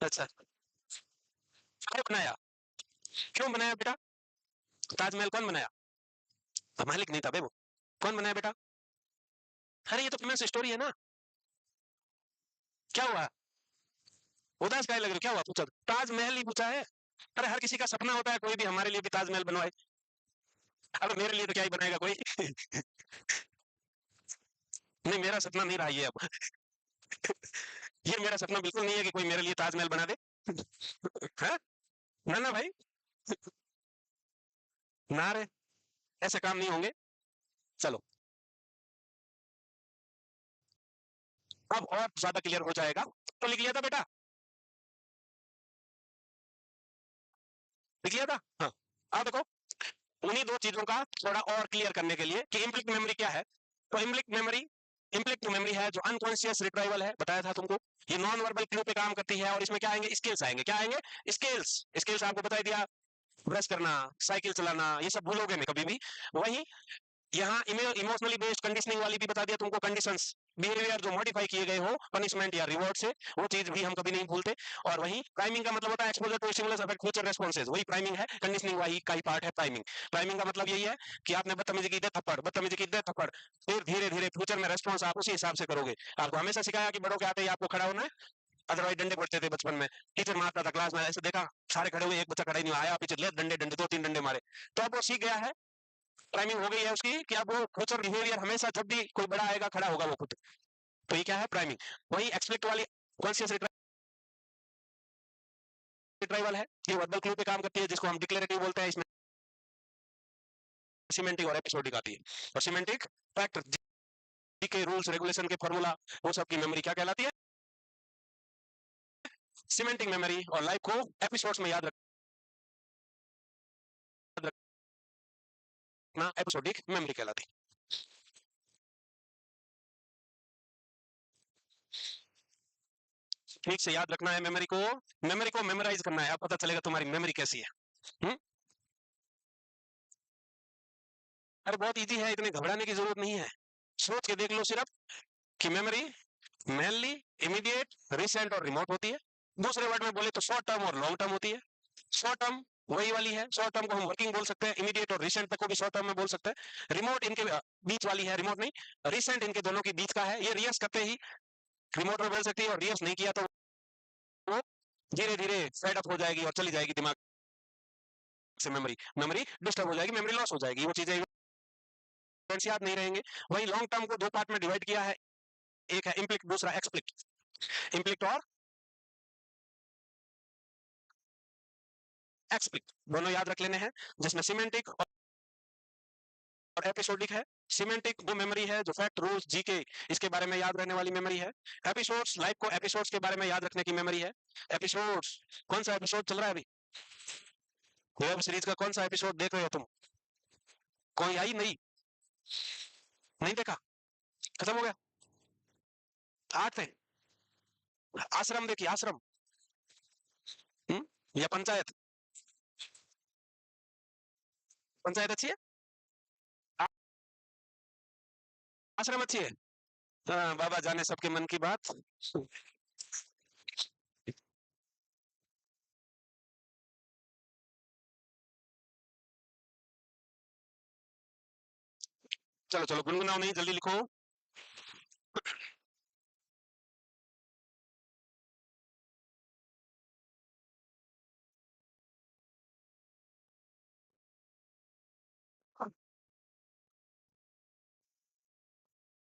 अच्छा, क्यों बनाया, क्यों बनाया बेटा, ताजमहल कौन बनाया, तो मालिक नहीं था बे वो, कौन बनाया बेटा, अरे ये तो फेमस स्टोरी है ना। क्या हुआ, उदास काय लग रहे हो? क्या हुआ, पूछा, ताजमहल ही पूछा है। अरे हर किसी का सपना होता है कोई भी हमारे लिए भी ताजमहल बनवाए। अब मेरे लिए तो क्या ही बनाएगा कोई नहीं, मेरा सपना नहीं रहा ये अब ये मेरा सपना बिल्कुल नहीं है कि कोई मेरे लिए ताजमहल बना दे हाँ, ना ना भाई, ना रे, ऐसे काम नहीं होंगे। चलो, अब और ज्यादा क्लियर हो जाएगा। तो लिख लिया था बेटा, लिख लिया था, हाँ। अब देखो, उन्हीं दो चीजों का थोड़ा और क्लियर करने के लिए कि इम्प्लिक्ट मेमोरी क्या है। तो इम्प्लिक्ट मेमोरी है जो अनकॉन्शियस रिट्राइवल है, बताया था तुमको। ये नॉन वर्बल क्लू पे काम करती है, और इसमें क्या आएंगे, स्किल्स आएंगे। क्या आएंगे, स्किल्स। स्किल्स आपको बता दिया, ब्रश करना, साइकिल चलाना, ये सब भूलोगे नहीं कभी भी। वही यहाँ इमोशनली बेस्ड कंडीशनिंग वाली भी बता दिया तुमको, कंडीशंस, बिहेवियर जो मॉडिफाई किए गए हो पनिशमेंट या रिवॉर्ड से, वो चीज भी हम कभी नहीं भूलते। और वही प्राइमिंग का मतलब होता है exposure to stimulus affect future responses, वही प्राइमिंग है, कंडीशनिंग वही का ही पार्ट है प्राइमिंग। प्राइमिंग का मतलब यही है कि आपने बदतमीजी की, दे थप्पड़, बदतमीजी की, दे थप्पड़, फिर धीरे धीरे फ्यूचर में रेस्पॉन्स आप उसी हिसाब से करोगे। आपको हमेशा सिखाया कि बड़ों के आते ही आपको खड़ा होना है, अदरवाइज डंडे पड़ते थे बचपन में, टीचर मारता था क्लास में, ऐसे देखा सारे खड़े हुए, एक बच्चा खड़ा ही नहीं आया, पीछे ले डंडे डंडे, 2-3 डंडे मारे। तो अब वो सीख गया है, टाइमिंग हो गई है उसकी, कि अब वो फ्यूचर बिहेवियर हमेशा जब भी कोई बड़ा आएगा खड़ा होगा वो खुद। तो ये क्या है, प्राइमिंग। वही एक्सप्लिक्ट वाली कौन सी रिट्राइवल है, ये वर्बल क्लू पे काम करती है, जिसको हम डिक्लेरेटिव बोलते हैं। इसमें सिमेंटिक और एपिसोडिक आती है। और सिमेंटिक फैक्ट के रूल्स रेगुलेशन के फॉर्मूला वो सब की मेमोरी क्या कहलाती है, सिमेंटिक मेमोरी। और लाइफ को एपिसोड्स में याद रखना एपिसोडिक मेमोरी कहलाती है। ठीक से याद रखना है मेमोरी को मेमोराइज करना है, अब पता चलेगा तुम्हारी मेमोरी कैसी है। अरे बहुत इजी है, इतने घबराने की जरूरत नहीं है। सोच के देख लो सिर्फ कि मेमोरी मेनली इमीडिएट, रिसेंट और रिमोट होती है। दूसरे वर्ड में बोले तो शॉर्ट टर्म और लॉन्ग टर्म होती है। शॉर्ट टर्म वही वाली है, शॉर्ट टर्म को हम वर्किंग बोल सकते हैं, इमीडिएट और रिसेंट तक को भी शॉर्ट टर्म में बोल सकते हैं। रिमोट इनके बीच वाली है, रिमोट नहीं रिसेंट इनके दोनों के बीच का है। ये रियर्स करते ही रिमोट में बोल सकती है, और रियर्स नहीं किया तो वो धीरे धीरे फेड अप हो जाएगी और चली जाएगी दिमाग से। मेमोरी मेमोरी डिस्टर्ब हो जाएगी, मेमोरी लॉस हो जाएगी, वो चीजें याद नहीं रहेंगे। वही लॉन्ग टर्म को दो पार्ट में डिवाइड किया है, एक है इम्प्लिक्ट, दूसरा एक्सप्लिक्ट। इम्प्लिक्ट और एक्सप्लिक्ट दोनों याद रख लेने हैं, जिसमें सिमेंटिक और एपिसोडिक है। सिमेंटिक वो मेमोरी है जो फैक्ट, रूल्स, जीके इसके बारे में याद रहने वाली मेमोरी है। एपिसोड्स लाइफ को एपिसोड्स के बारे में याद रखने की मेमोरी है। एपिसोड्स कौन सा एपिसोड चल रहा है अभी, वेब सीरीज का कौन सा एपिसोड देख रहे हो तुम, कोई आई नहीं, नहीं देखा, खत्म हो गया। 8 में आश्रम देखिए, आश्रम। या पंचायत, पंचायत अच्छी है, आश्रम अच्छी है। हाँ, बाबा जाने सबके मन की बात। चलो चलो गुनगुनाओ नहीं, जल्दी लिखो।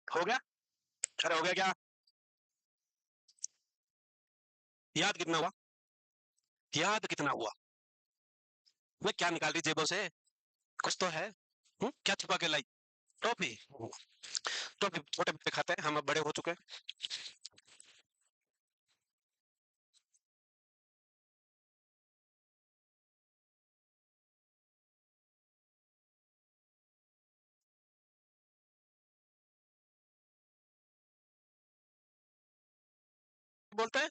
हो गया, अरे हो गया क्या, याद कितना हुआ, याद कितना हुआ। मैं क्या निकाल रही जेबों से, कुछ तो है। क्या छुपा के लाई, टॉफी। टॉफी छोटे बच्चे खाते हैं, हम अब बड़े हो चुके हैं। बोलते हैं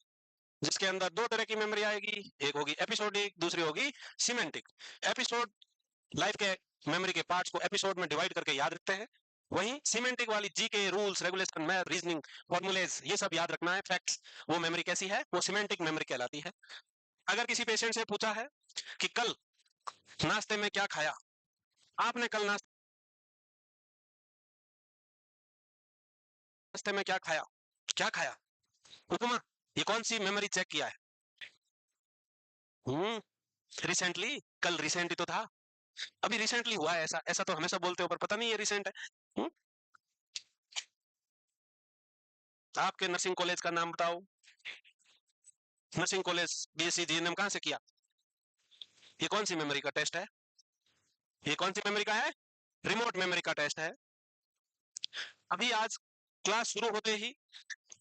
जिसके अंदर दो तरह की मेमोरी आएगी, एक होगी एपिसोडिक, दूसरी होगी सिमेंटिक। एपिसोड लाइफ के मेमोरी के पार्ट्स को एपिसोड में डिवाइड करके याद रखते हैं। वहीं सिमेंटिक वाली जी के rules regulation math reasoning formulas ये सब याद रखना है, फैक्ट्स, वो मेमोरी कैसी है, वो सिमेंटिक मेमोरी कहलाती है। अगर किसी पेशेंट से पूछा है कि कल नाश्ते में क्या खाया, आपने कल नाश्ते में क्या खाया, क्या खाया, उपमा, ये कौन सी मेमोरी चेक किया है। रिसेंटली, कल रिसेंट ही तो था, अभी रिसेंटली हुआ है, ऐसा ऐसा तो हमेशा बोलते हो पर पता नहीं ये रिसेंट है। आपके नर्सिंग कॉलेज का नाम बताओ, नर्सिंग कॉलेज बीएससी जीएनएम कहां से किया, ये कौन सी मेमोरी का टेस्ट है, ये कौन सी मेमोरी का है, रिमोट मेमोरी का टेस्ट है। अभी आज क्लास शुरू होते ही,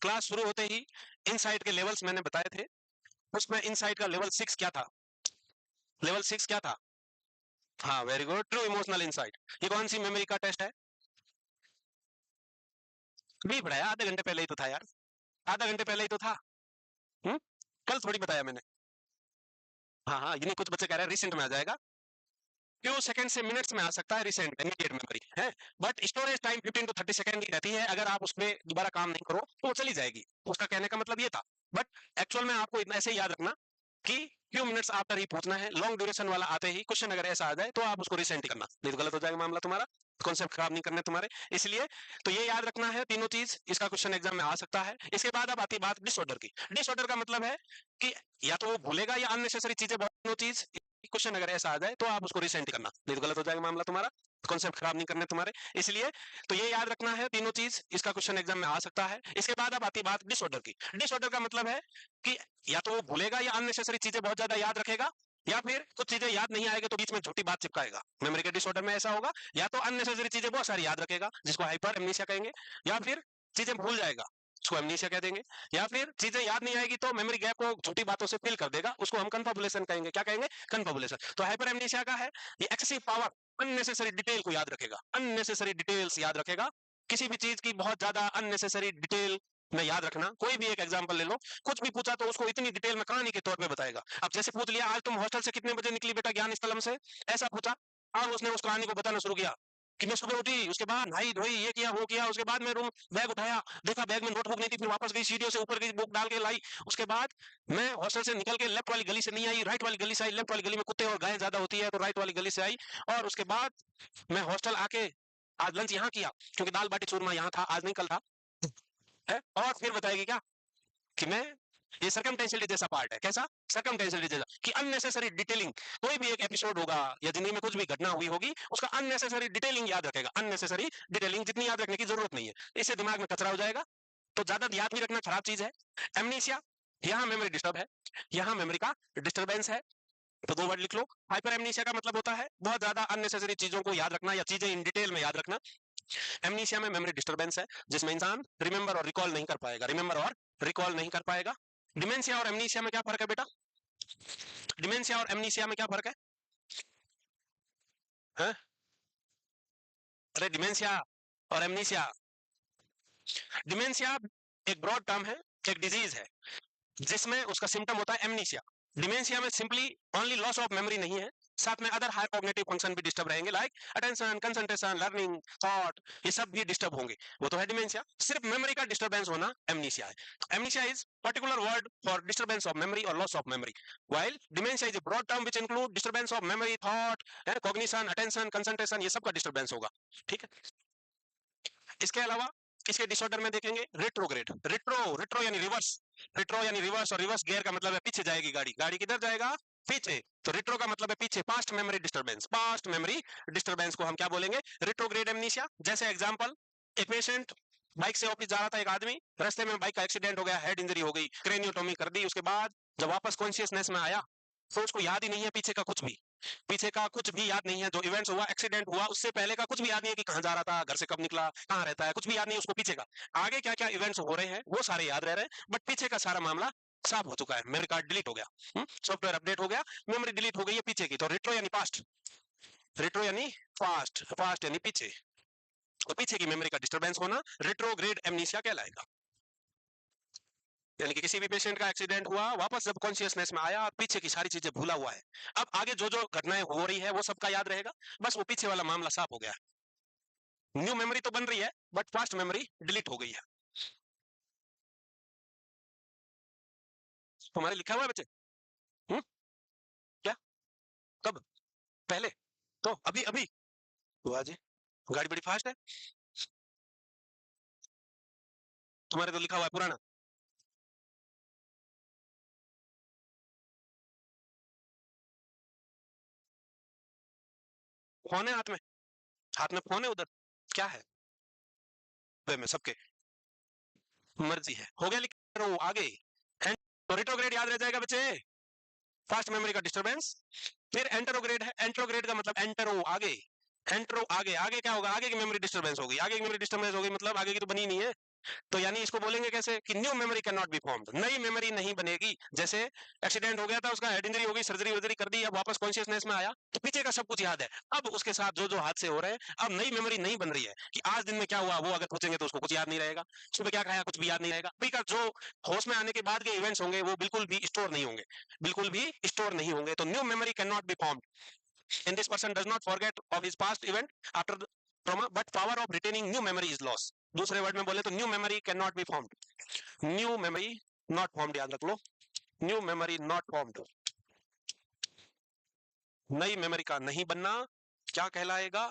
क्लास शुरू होते ही इनसाइट के लेवल्स मैंने बताए थे, उसमें इनसाइट का लेवल 6 क्या था, लेवल 6 क्या था, हाँ very good, true emotional insight. ये कौन सी मेमोरी का टेस्ट है, अभी पढ़ाया, आधे घंटे पहले ही तो था यार, आधा घंटे पहले ही तो था। हुँ? कल थोड़ी बताया मैंने। हाँ हाँ, ये कुछ बच्चे कह रहे हैं रिसेंट में आ जाएगा, फ्यू सेकंड से मिनट्स में आ सकता है, रिसेंट इमीडिएट मेमोरी है, but storage time 15 to 30 second की रहती है, अगर आप उसमें दोबारा काम नहीं करो तो वो चली जाएगी, उसका कहने का मतलब ये था। बट एक्चुअल में आपको इतना ऐसे ही याद रखना कि फ्यू मिनट्स आफ्टर ही पूछना है, लॉन्ग ड्यूरेशन वाला आते ही क्वेश्चन अगर ऐसा आ जाए तो आप उसको रिसेंट करना, नहीं तो गलत हो जाएगा मामला तुम्हारा, कॉन्सेप्ट खराब नहीं करने तुम्हारे, इसलिए तो ये याद रखना है तीनों चीज, इसका क्वेश्चन एग्जाम में आ सकता है। इसके बाद अब आती बात डिसऑर्डर की। डिसऑर्डर का मतलब है कि या तो वो भूलेगा या अननेसेसरी चीजें, बहुत चीज क्वेश्चन अगर ऐसा आ जाए तो आप उसको रिसेंट करना, नहीं तो गलत हो जाएगा मामला तुम्हारा। कॉन्सेप्ट खराब नहीं करने तुम्हारे, इसलिए तो ये याद रखना है तीनों चीज, इसका क्वेश्चन एग्जाम में आ सकता है। इसके बाद अब आती बात डिसऑर्डर की। डिसऑर्डर का मतलब है कि या तो वो भूलेगा या अननेसेसरी चीजें बहुत ज्यादा याद रखेगा, या फिर कुछ चीजें याद नहीं आएगा तो बीच में झूठी बात चिपकाएगा। मेमोरी के डिसऑर्डर में ऐसा होगा, या तो अननेसेसरी चीजें बहुत सारी याद रखेगा जिसको हाइपर एमनीसिया कहेंगे, या फिर चीजें भूल जाएगा उसको एमनीसिया कह देंगे, या फिर चीजें याद नहीं आएगी तो मेमोरी गैप को झूठी बातों से फिल कर देगा, उसको हम कन्फबुलेशन कहेंगे। क्या कहेंगे? कन्फबुलेशन। तो हाइपर एमनीसिया का है ये एक्सेसिव पावर, अननेसेसरी डिटेल को याद रखेगा, अननेसेसरी डिटेल्स याद रखेगा। किसी भी चीज की बहुत ज्यादा अननेसेसरी डिटेल में याद रखना। कोई भी एक एग्जांपल ले लो, कुछ भी पूछा तो उसको इतनी डिटेल में कहानी के तौर पे बताएगा। अब जैसे पूछ लिया आज तुम हॉस्टल से कितने बजे निकली बेटा ज्ञान स्थलम से, ऐसा पूछा, और उसने उस कहानी को बताना शुरू किया कि मैं सुबह उठी, उसके बाद नहाई धोई, ये किया वो किया, उसके बाद मैं रूम बैग उठाया, देखा बैग में नोटबुक नहीं थी, फिर वापस गई सीढ़ियों से ऊपर गई, बुक डाल के लाई, उसके बाद मैं हॉस्टल से निकल के लेफ्ट वाली गली से नहीं आई, राइट वाली गली से आई, लेफ्ट वाली गली में कुत्ते और गायें ज्यादा होती है तो राइट वाली गली से आई, और उसके बाद मैं हॉस्टल आके आज लंच यहाँ किया क्योंकि दाल बाटी चूरमा यहाँ था, आज नहीं कल था है। और फिर बताएगी क्या कि मैं, ये सर्कमटेंशियलिटी जैसा पार्ट है। कैसा? सर्कमटेंशियलिटी जैसा कि अननेसेसरी डिटेलिंग। कोई भी एक एपिसोड होगा या जिंदगी में कुछ भी घटना हुई होगी उसका अननेसेसरी डिटेलिंग याद रखेगा। अननेसेसरी डिटेलिंग जितनी याद रखने की जरूरत नहीं है, इससे दिमाग में कचरा हो जाएगा, तो ज्यादा याद भी रखना खराब चीज है। एमनीसिया, यहाँ मेमोरी डिस्टर्ब है, यहाँ मेमोरी का डिस्टर्बेंस है, तो दो वर्ड लिख लो। हाइपर एमनीसिया का मतलब होता है बहुत ज्यादा अननेसेसरी चीजों को याद रखना या चीजें इन डिटेल में याद रखना। एमनीसिया में मेमोरी डिस्टर्बेंस है जिसमें इंसान रिमेंबर और रिकॉल नहीं कर पाएगा, रिमेंबर और रिकॉल नहीं कर पाएगा। डिमेंशिया और एमनीसिया में क्या फर्क है बेटा? डिमेंशिया और एमनीसिया में क्या फर्क है? अरे डिमेंशिया और एमनीसिया, डिमेंशिया एक ब्रॉड टर्म है, एक डिजीज है जिसमें उसका सिम्टम होता है एमनीसिया। डिमेंशिया में simply only loss of memory नहीं है, साथ में अदर हायर कॉग्निटिव फंक्शन भी डिस्टर्ब रहेंगे, like attention, concentration, learning, thought, ये सब भी डिस्टर्ब होंगे, वो तो है डिमेंशिया। सिर्फ मेमोरी का डिस्टर्बेंस होना एमनीसिया है। तो amnesia is particular word for disturbance of memory और loss of memory, while dementia is a broad term which include disturbance of memory, thought, cognition, attention, concentration, ये सब का डिस्टर्बेंस होगा। ठीक है, इसके अलावा इसके डिसऑर्डर में देखेंगे रेट्रोग्रेड। रेट्रो, रेट्रो यानी रिवर्स, रेट्रो यानी रिवर्स, और रिवर्स गियर का मतलब है पीछे जाएगी गाड़ी, गाड़ी किधर जाएगा? पीछे। तो रेट्रो का मतलब है पीछे, past memory disturbance, past memory disturbance को हम क्या बोलेंगे? Retrograde amnesia. जैसे एग्जांपल, एक पेशेंट बाइक से ऑफिस जा रहा था, एक आदमी, रास्ते में बाइक का एक्सीडेंट हो गया, हेड इंजरी हो गई, क्रेनियोटोमी कर दी, उसके बाद जब वापस कॉन्शियसनेस में आया तो उसको याद ही नहीं है पीछे का कुछ भी, पीछे का कुछ भी याद नहीं है, जो इवेंट्स हुआ, एक्सीडेंट हुआ, उससे पहले का कुछ भी याद नहीं है कि कहाँ जा रहा था, घर से कब निकला, कहाँ रहता है, कुछ भी याद नहीं है उसको पीछे का। आगे क्या क्या इवेंट्स हो रहे हैं वो सारे याद रह रहे हैं, बट पीछे का सारा मामला साफ हो चुका है, मेमोरी कार्ड डिलीट हो गया, सॉफ्टवेयर अपडेट हो गया, मेमोरी डिलीट हो गई है पीछे की। तो रेट्रो यानी पास्ट, रेट्रो यानी पास्ट, पास्ट यानी पीछे, तो पीछे की मेमोरी का डिस्टर्बेंस होना रेट्रोग्रेड एमनीसिया कहलाएगा। यानी कि किसी भी पेशेंट का एक्सीडेंट हुआ, वापस जब कॉन्शियसनेस में आया, पीछे की सारी चीजें भूला हुआ है, अब आगे जो जो घटनाएं हो रही है वो सबका याद रहेगा, बस वो पीछे वाला मामला साफ हो गया। न्यू मेमोरी तो बन रही है बट पास्ट मेमोरी डिलीट हो गई है। तुम्हारे लिखा हुआ है बच्चे? हम्म? क्या? कब? पहले? तो अभी अभी हुआ जी, गाड़ी बड़ी फास्ट है। तुम्हारे तो लिखा हुआ है पुराना। फोन है हाथ में, हाथ में फोन है उधर, क्या है में सबके? मर्जी है, हो गया लिख रहा हूं आगे। तो रेट्रोग्रेड याद रह जाएगा बच्चे, फास्ट मेमोरी का डिस्टर्बेंस। फिर एंटरोग्रेड है, एंटरोग्रेड का मतलब एंटरो आगे, एंटरो आगे, आगे क्या होगा? आगे की मेमोरी डिस्टर्बेंस होगी, आगे की मेमोरी डिस्टर्बेंस होगी मतलब आगे की तो बनी नहीं है, तो यानी इसको बोलेंगे कैसे कि new memory can not be formed, नई मेमोरी नहीं बनेगी। जैसे एक्सीडेंट हो गया था, उसका हेड इंजरी हो गई, सर्जरी वर्जरी कर दी, अब वापस कॉन्शियसनेस में आया तो पीछे का सब कुछ याद है, अब उसके साथ जो जो हादसे हो रहे हैं, अब नई मेमोरी नहीं बन रही है कि आज दिन में क्या हुआ, वो अगर पूछेंगे तो उसको कुछ याद नहीं रहेगा, सुबह क्या खाया कुछ भी याद नहीं रहेगा। अभी का जो होश में आने के बाद के इवेंट्स होंगे वो बिल्कुल भी स्टोर नहीं होंगे, बिल्कुल भी स्टोर नहीं होंगे। तो new memory can not be formed and this person does not forget of his past event after the trauma, but power of retaining new memory is lost। दूसरे वर्ड में बोले तो new memory can not be formed, new memory not formed, याद रख लो, न्यू मेमोरी नॉट फॉर्म्ड, नई मेमोरी का नहीं बनना क्या कहलाएगा?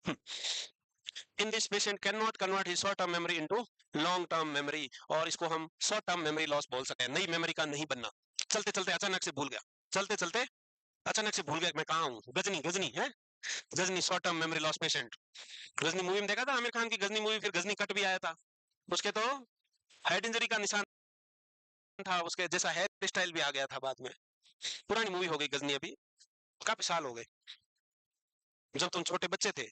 In this patient can not convert his short term memory into long term memory, और इसको हम शॉर्ट टर्म मेमोरी लॉस बोल सकते हैं, नई मेमोरी का नहीं बनना। चलते चलते अचानक से भूल गया, चलते चलते अचानक से भूल गया मैं कहाँ हूँ, गजनी गजनी है, Ghajini short term memory loss patient. Ghajini movie में देखा था आमिर खान की गजनी मूवी, फिर गजनी कट भी आया था, उसके तो हेड इंजरी का निशान था, उसके जैसा हेयर स्टाइल भी आ गया था बाद में। पुरानी मूवी हो गई गजनी, अभी काफी साल हो गए, जब तुम छोटे बच्चे थे।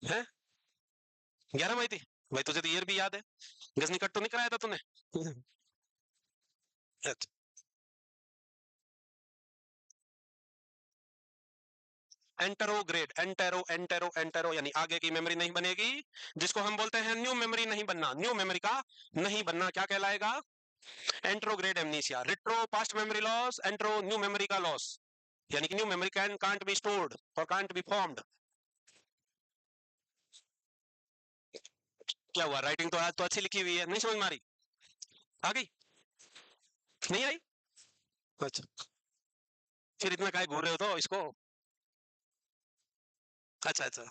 हैं? 11 मई थी भाई, तुझे तो ईयर भी याद है। गजनी कट तो नहीं कराया था तूने? अच्छा। एंटेरोग्रेड, एंटेरो एंटेरो एंटेरो यानी आगे की मेमोरी नहीं बनेगी, जिसको हम बोलते हैं न्यू मेमोरी नहीं बनना, न्यू मेमोरी का नहीं बनना क्या कहलाएगा? Anterograde amnesia. Retro past memory loss, antero new memory का लॉस, यानी कि new memory can can't be stored और कांट बी फॉर्म्ड। क्या हुआ, राइटिंग तो आज तो अच्छी लिखी हुई है, नहीं समझ में आ रही? आ गई? नहीं आई? अच्छा, फिर इतना काय घूर रहे हो तो इसको। अच्छा अच्छा,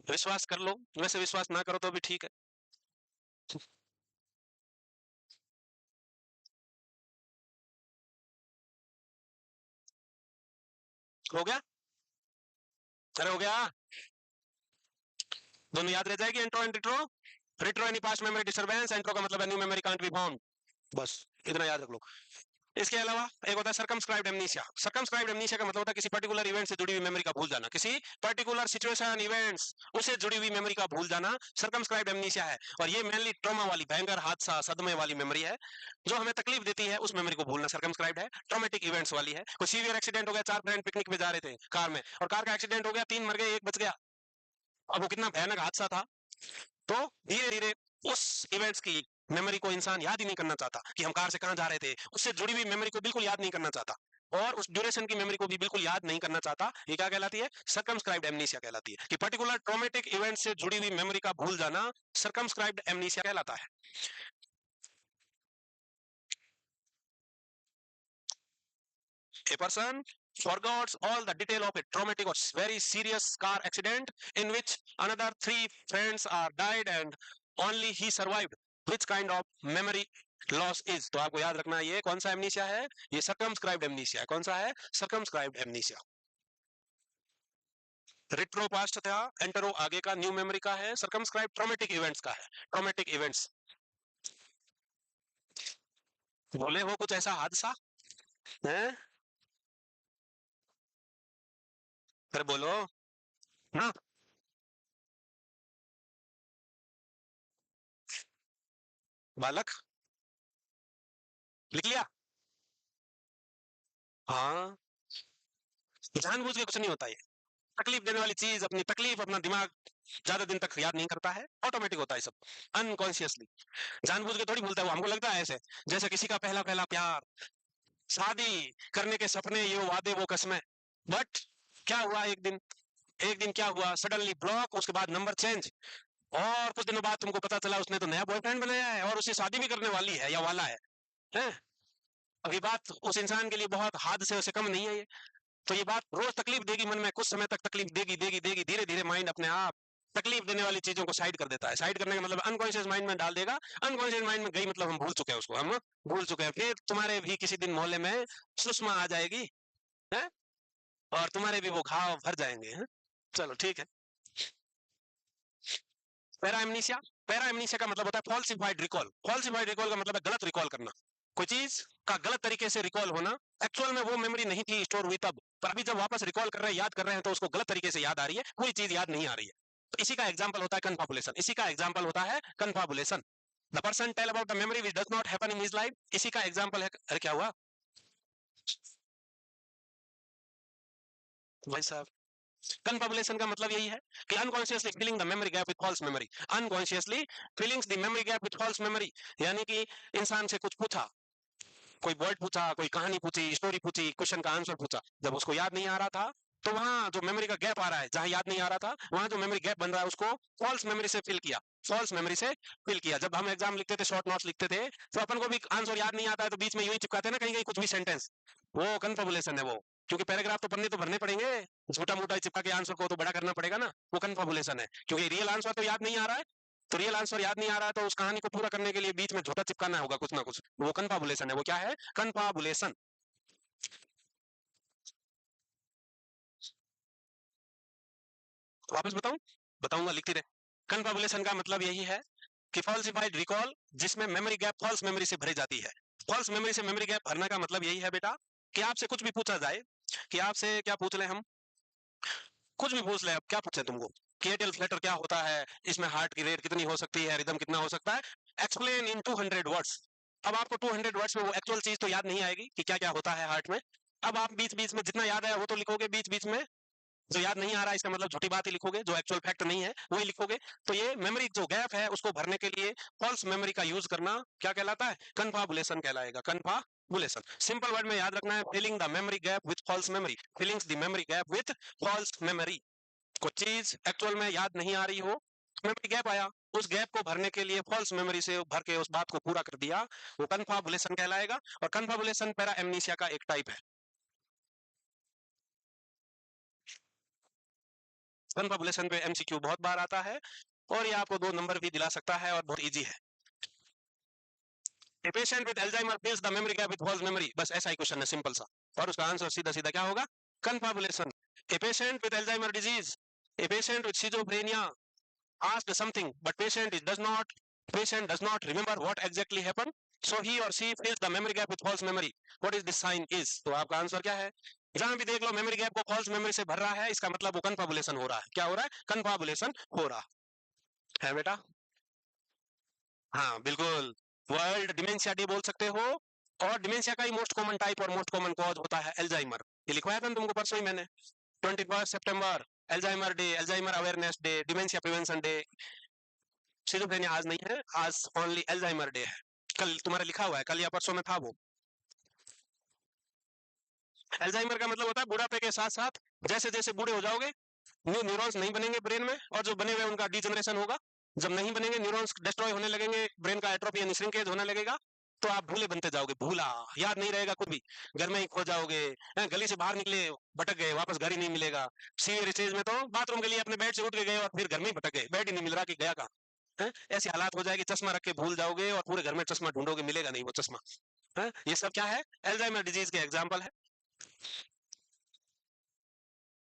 विश्वास कर लो, वैसे विश्वास ना करो तो भी ठीक है। हो गया? अरे हो गया, दोनों याद रह जाएगी, एंट्रो एंड रिट्रो। रिट्रो यानी पास्ट मेमोरी डिस्टर्बेंस, एंट्रो का मतलब है new memory can't be formed, बस इतना याद रख लो। इसके अलावा एक होता है सर्कमस्क्राइब्ड एमनीसिया। सर्कमस्क्राइब्ड एमनीसिया का मतलब होता है किसी पर्टिकुलर इवेंट से जुड़ी हुई मेमोरी का भूल जाना, किसी पर्टिकुलर सिचुएशन इवेंट्स उससे जुड़ी हुई मेमोरी का भूल जाना सर्कमस्क्राइब्ड एमनीसिया है। और ये मेनली ट्रॉमा वाली, भयंकर हादसा सदमे वाली मेमोरी है, जो हमें तकलीफ देती है उस मेमोरी को भूलना सर्कमस्क्राइब्ड है। ट्रॉमेटिक इवेंट्स वाली है, कोई सीवियर एक्सीडेंट हो गया, 4 फ्रेंड पिकनिक पे जा रहे थे कार में, और कार का एक्सीडेंट हो गया, 3 मर गए, 1 बच गया, अब वो कितना भयानक हादसा था। तो धीरे धीरे उस इवेंट्स की मेमोरी को इंसान याद ही नहीं करना चाहता कि हम कार से कहां जा रहे थे, उससे जुड़ी हुई मेमोरी को बिल्कुल याद नहीं करना चाहता, और उस ड्यूरेशन की मेमोरी को भी बिल्कुल याद नहीं करना चाहता। ये क्या कहलाती है? सर्कमस्क्राइब्ड एमनीसिया कहलाती है, कि पर्टिकुलर ट्रॉमेटिक इवेंट से जुड़ी हुई मेमोरी का भूल जाना सर्कमस्क्राइब्ड एमनीसिया कहलाता है। A person forgets all the detail of a traumatic or very serious car accident in which another 3 friends are died and only he survived. Which kind of memory loss is? तो आपको याद रखना है ये कौन सा एमनीसिया है, ये सर्कमस्क्राइब्ड एमनीसिया है। कौन सा है? Circumscribed amnesia. रिट्रो पास्ट था, एंटरो आगे का न्यू मेमोरी का है, सर्कमस्क्राइब ट्रॉमेटिक इवेंट्स का है, ट्रॉमेटिक इवेंट्स। बोले हो कुछ ऐसा हादसा है? फिर बोलो ना। बालक, लिख लिया? हाँ, जानबूझ के कुछ नहीं होता ये, तकलीफ देने वाली चीज, अपनी तकलीफ अपना दिमाग ज्यादा दिन तक याद नहीं करता है, ऑटोमेटिक होता है सब, अनकॉन्शियसली। जानबूझ के थोड़ी भूलता है वो, हमको लगता है ऐसे जैसे किसी का पहला पहला प्यार, शादी करने के सपने, ये वादे वो कस्में, बट क्या हुआ एक दिन, एक दिन क्या हुआ, सडनली ब्लॉक, उसके बाद नंबर चेंज, और कुछ दिनों बाद तुमको पता चला उसने तो नया बॉयफ्रेंड बनाया है और उससे शादी भी करने वाली है या वाला है? अभी बात उस इंसान के लिए बहुत हादसे से कम नहीं है ये। तो ये बात रोज तकलीफ देगी मन में, कुछ समय तक तकलीफ देगी देगी देगी, धीरे धीरे माइंड अपने आप तकलीफ देने वाली चीजों को साइड कर देता है। साइड करने का मतलब अनकॉन्शियस माइंड में डाल देगा, अनकॉन्शियस माइंड में गई मतलब हम भूल चुके हैं उसको, हम भूल चुके हैं। फिर तुम्हारे भी किसी दिन मोहल्ले में सुषमा आ जाएगी है, और तुम्हारे भी वो घाव भर जाएंगे है? चलो ठीक है। पैराएमनीसिया, पैराएमनीसिया का मतलब होता है फॉल्सिफाइड रिकॉल। फॉल्सिफाइड रिकॉल का मतलब है गलत रिकॉल करना, कोई चीज का गलत तरीके से रिकॉल होना, एक्चुअल में वो मेमोरी नहीं थी स्टोर हुई तब, पर अभी जब वापस रिकॉल कर रहे हैं, याद कर रहे हैं, तो उसको गलत तरीके से याद आ रही है, पूरी चीज याद नहीं आ रही है। तो इसी का एग्जाम्पल होता है कन्फाबुलेशन, इसी का एग्जाम्पल होता है confabulation. The person tell about the memory which does not happen in his life, इसी का एग्जाम्पल है। अरे क्या हुआ भाई साहब? कन्फाबुलेशन का मतलब यही है कि unconsciously filling the memory gap with false memory, unconsciously fillings the memory gap with false memory, यानी कि इंसान से कुछ पूछा, कोई वर्ड पूछा, कोई कहानी पूछी, स्टोरी पूछी, क्वेश्चन का आंसर पूछा, जब उसको याद नहीं आ रहा था, तो वहां जो मेमोरी का गैप आ रहा है, जहां याद नहीं आ रहा था, वहां जो मेमोरी गैप बन रहा है उसको फॉल्स मेमोरी से फिल किया, फॉल्स मेमोरी से फिल किया। जब हम एग्जाम लिखते थे, शॉर्ट नोट्स लिखते थे, तो अपन को भी आंसर याद नहीं आता है, तो बीच में यूं ही चिपकाते हैं ना कहीं कहीं कुछ भी सेंटेंस, वो कन्फर्मुलेशन है वो। क्योंकि पैराग्राफ तो पढ़ने तो भरने पड़ेंगे, छोटा मोटा चिपका के आंसर को तो बड़ा करना पड़ेगा ना, वो कन्फर्मुलेशन है। क्योंकि रियल आंसर तो याद नहीं आ रहा है, तो रियल आंसर याद नहीं आ रहा है, तो उस कहानी को पूरा करने के लिए बीच में झोटा चिपकाना होगा कुछ ना कुछ, वो कन्फाबुलेशन है। वो क्या है? कन्फाबुलेशन। वापस बताऊंगा, लिखती रहे। कन्फाबुलेशन का मतलब यही है कि फॉल्सिफाइड रिकॉल, जिसमें मेमोरी गैप फॉल्स मेमोरी से भरी जाती है। फॉल्स मेमोरी से मेमोरी गैप भरने का मतलब यही है बेटा कि आपसे कुछ भी पूछा जाए, कि आपसे क्या पूछ ले हम, कुछ भी पूछ ले, अब क्या पूछे तुमको कि एटीएल फ्लैटर क्या होता है, इसमें हार्ट की रेट कितनी हो सकती है, रिदम कितना हो सकता है, एक्सप्लेन इन 200 वर्ड्स। अब आपको 200 वर्ड्स में वो एक्चुअल चीज तो याद नहीं आएगी कि क्या क्या होता है हार्ट में। अब आप बीच बीच में जितना याद है वो तो लिखोगे, बीच बीच में जो याद नहीं आ रहा इसका मतलब झूठी बात ही लिखोगे, जो एक्चुअल फैक्ट नहीं है वही लिखोगे। तो ये मेमोरी जो गैप है उसको भरने के लिए फॉल्स मेमोरी का यूज करना क्या कहलाता है, कन्फाबुलेशन कहलाएगा। कन्फाबुलेशन सिंपल वर्ड में याद रखना है, filling the memory gap with false memory, fillings the memory gap with false memory. कुछ चीज एक्चुअल में याद नहीं आ रही हो, मेमोरी गैप आया, उस गैप को भरने के लिए फॉल्स मेमोरी से भर के उस बात को पूरा कर दिया, वो कन्फाबुलेशन कहलाएगा। और कन्फाबुलेशन पैरा एमनीसिया का एक टाइप है। कन्फाबुलेशन पे एमसीक्यू बहुत बार आता है और ये आपको 2 नंबर भी दिला सकता है और बहुत इजी है। A patient with Alzheimer fills the memory gap with false memory, बस ऐसा ही क्वेश्चन है सिंपल सा, और उसका आंसर सीधा सीधा क्या होगा, कन्फाबुलेशन। A patient with Alzheimer disease, a patient with schizophrenia asked something but patient does not remember what exactly happened, so he or she fills the memory gap with false memory. What is this sign is? तो आपका आंसर क्या है, जहां भी देख लो मेमोरी गैप को फॉल्स मेमोरी से भर रहा है, इसका मतलब वो कन्फाबुलेशन हो रहा है। क्या हो रहा है, कन्फाबुलेशन हो रहा है बेटा। हाँ बिल्कुल, वर्ल्ड डिमेंशिया डे बोल सकते हो। और डिमेंशिया का ही मोस्ट कॉमन टाइप और मोस्ट कॉमन कॉज होता है एल्जाइमर। ये लिखवाया था ना तुमको परसों ही मैंने, 21 सितंबर Alzheimer day, Alzheimer awareness day, dementia prevention day. Schizophrenia आज नहीं है, आज ओनली एल्जाइमर डे है। कल तुम्हारा लिखा हुआ है, कल या परसों में था वो। एल्जाइमर का मतलब होता है बुढ़ापे के साथ साथ जैसे जैसे बूढ़े हो जाओगे न्यू न्यूरॉन्स नहीं बनेंगे ब्रेन में, और जो बने हुए उनका डिजनरेशन होगा। जब नहीं बनेंगे, न्यूरॉन्स डिस्ट्रॉय होने लगेंगे, ब्रेन का एट्रोफी यानी श्रिंकेज होने लगेगा, तो आप भूले बनते जाओगे, भूला, याद नहीं रहेगा कुछ भी, घर में ही खो जाओगे, गली से बाहर निकले भटक गए, वापस घर ही नहीं मिलेगा। सीवियर स्टेज में तो बाथरूम के लिए अपने बेड से उठ के गए और फिर घर में ही भटक गए, बेड ही नहीं मिल रहा कि गया कहाँ। ऐसी हालात हो जाएगी, चश्मा रख के भूल जाओगे और पूरे घर में चश्मा ढूंढोगे, मिलेगा नहीं वो चश्मा। ये सब क्या है, एल्जाइमर डिजीज के एग्जाम्पल है।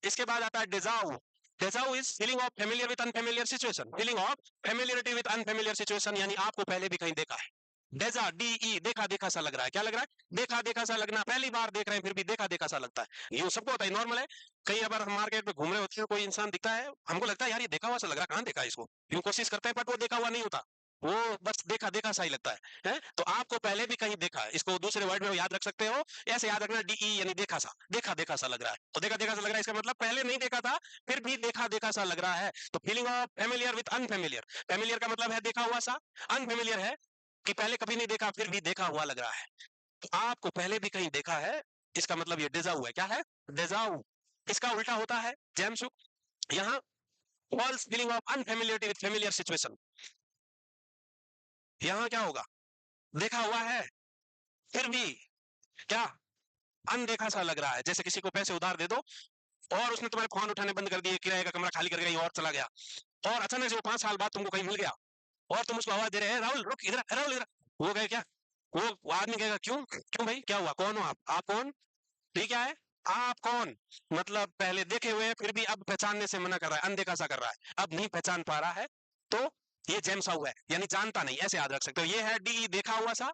इसके बाद आता है deja vu. Deja vu is feeling of familiar with unfamiliar situation, feeling of familiarity with unfamiliar situation, यानी आपको पहले भी कहीं देखा है। डेजा डी देखा देखा सा लग रहा है, क्या लग रहा है, देखा देखा सा लगना, पहली बार देख रहे हैं फिर भी देखा देखा सा लगता है। ये सबको होता है, नॉर्मल है। कई बार हम मार्केट में घूम रहे होते हैं, कोई इंसान दिखता है, हमको लगता है यार ये देखा हुआ सा लग रहा है, कहाँ देखा है इसको, यूं कोशिश करते हैं बट वो देखा हुआ नहीं होता, वो बस देखा देखा सा ही लगता है। तो आपको पहले भी कहीं देखा है, इसको दूसरे वर्ड में याद रख सकते हो, ऐसे याद रखना, डीई यानी देखा सा, देखा देखा सा लग रहा है। तो देखा देखा सा लग रहा है इसका मतलब पहले नहीं देखा था फिर भी देखा देखा सा लग रहा है। तो feeling of familiar with unfamiliar, familiar का मतलब है देखा हुआ सा, अनफेमिलियर है कि पहले कभी नहीं देखा फिर भी देखा हुआ लग रहा है। तो आपको पहले भी कहीं देखा है, इसका मतलब ये डेजाऊ है। क्या है, डेजाऊ। इसका उल्टा होता है जैमसुक। यहाँ false feeling of unfamiliarity with familiar situation, यहाँ क्या होगा, देखा हुआ है फिर भी क्या, अनदेखा सा लग रहा है। जैसे किसी को पैसे उधार दे दो और उसने तुम्हारे फोन उठाने बंद कर दिए, किराए का कमरा खाली करके कहीं और चला गया, और अचानक से वो 5 साल बाद तुमको कहीं मिल गया और तुम उसको आवाज दे रहे हैं, राहुल रुक इधर, राहुल इधर, वो गए क्या, वो आदमी कहेगा क्यों क्यों भाई क्या हुआ, कौन हो आप कौन, ठीक है, आप कौन, मतलब पहले देखे हुए हैं फिर भी अब पहचानने से मना कर रहा है, अनदेखा सा कर रहा है, अब नहीं पहचान पा रहा है। तो ये जेम्साउ है, यानी जानता नहीं, ऐसे याद रख सकते हो। ये है डी देखा हुआ सा,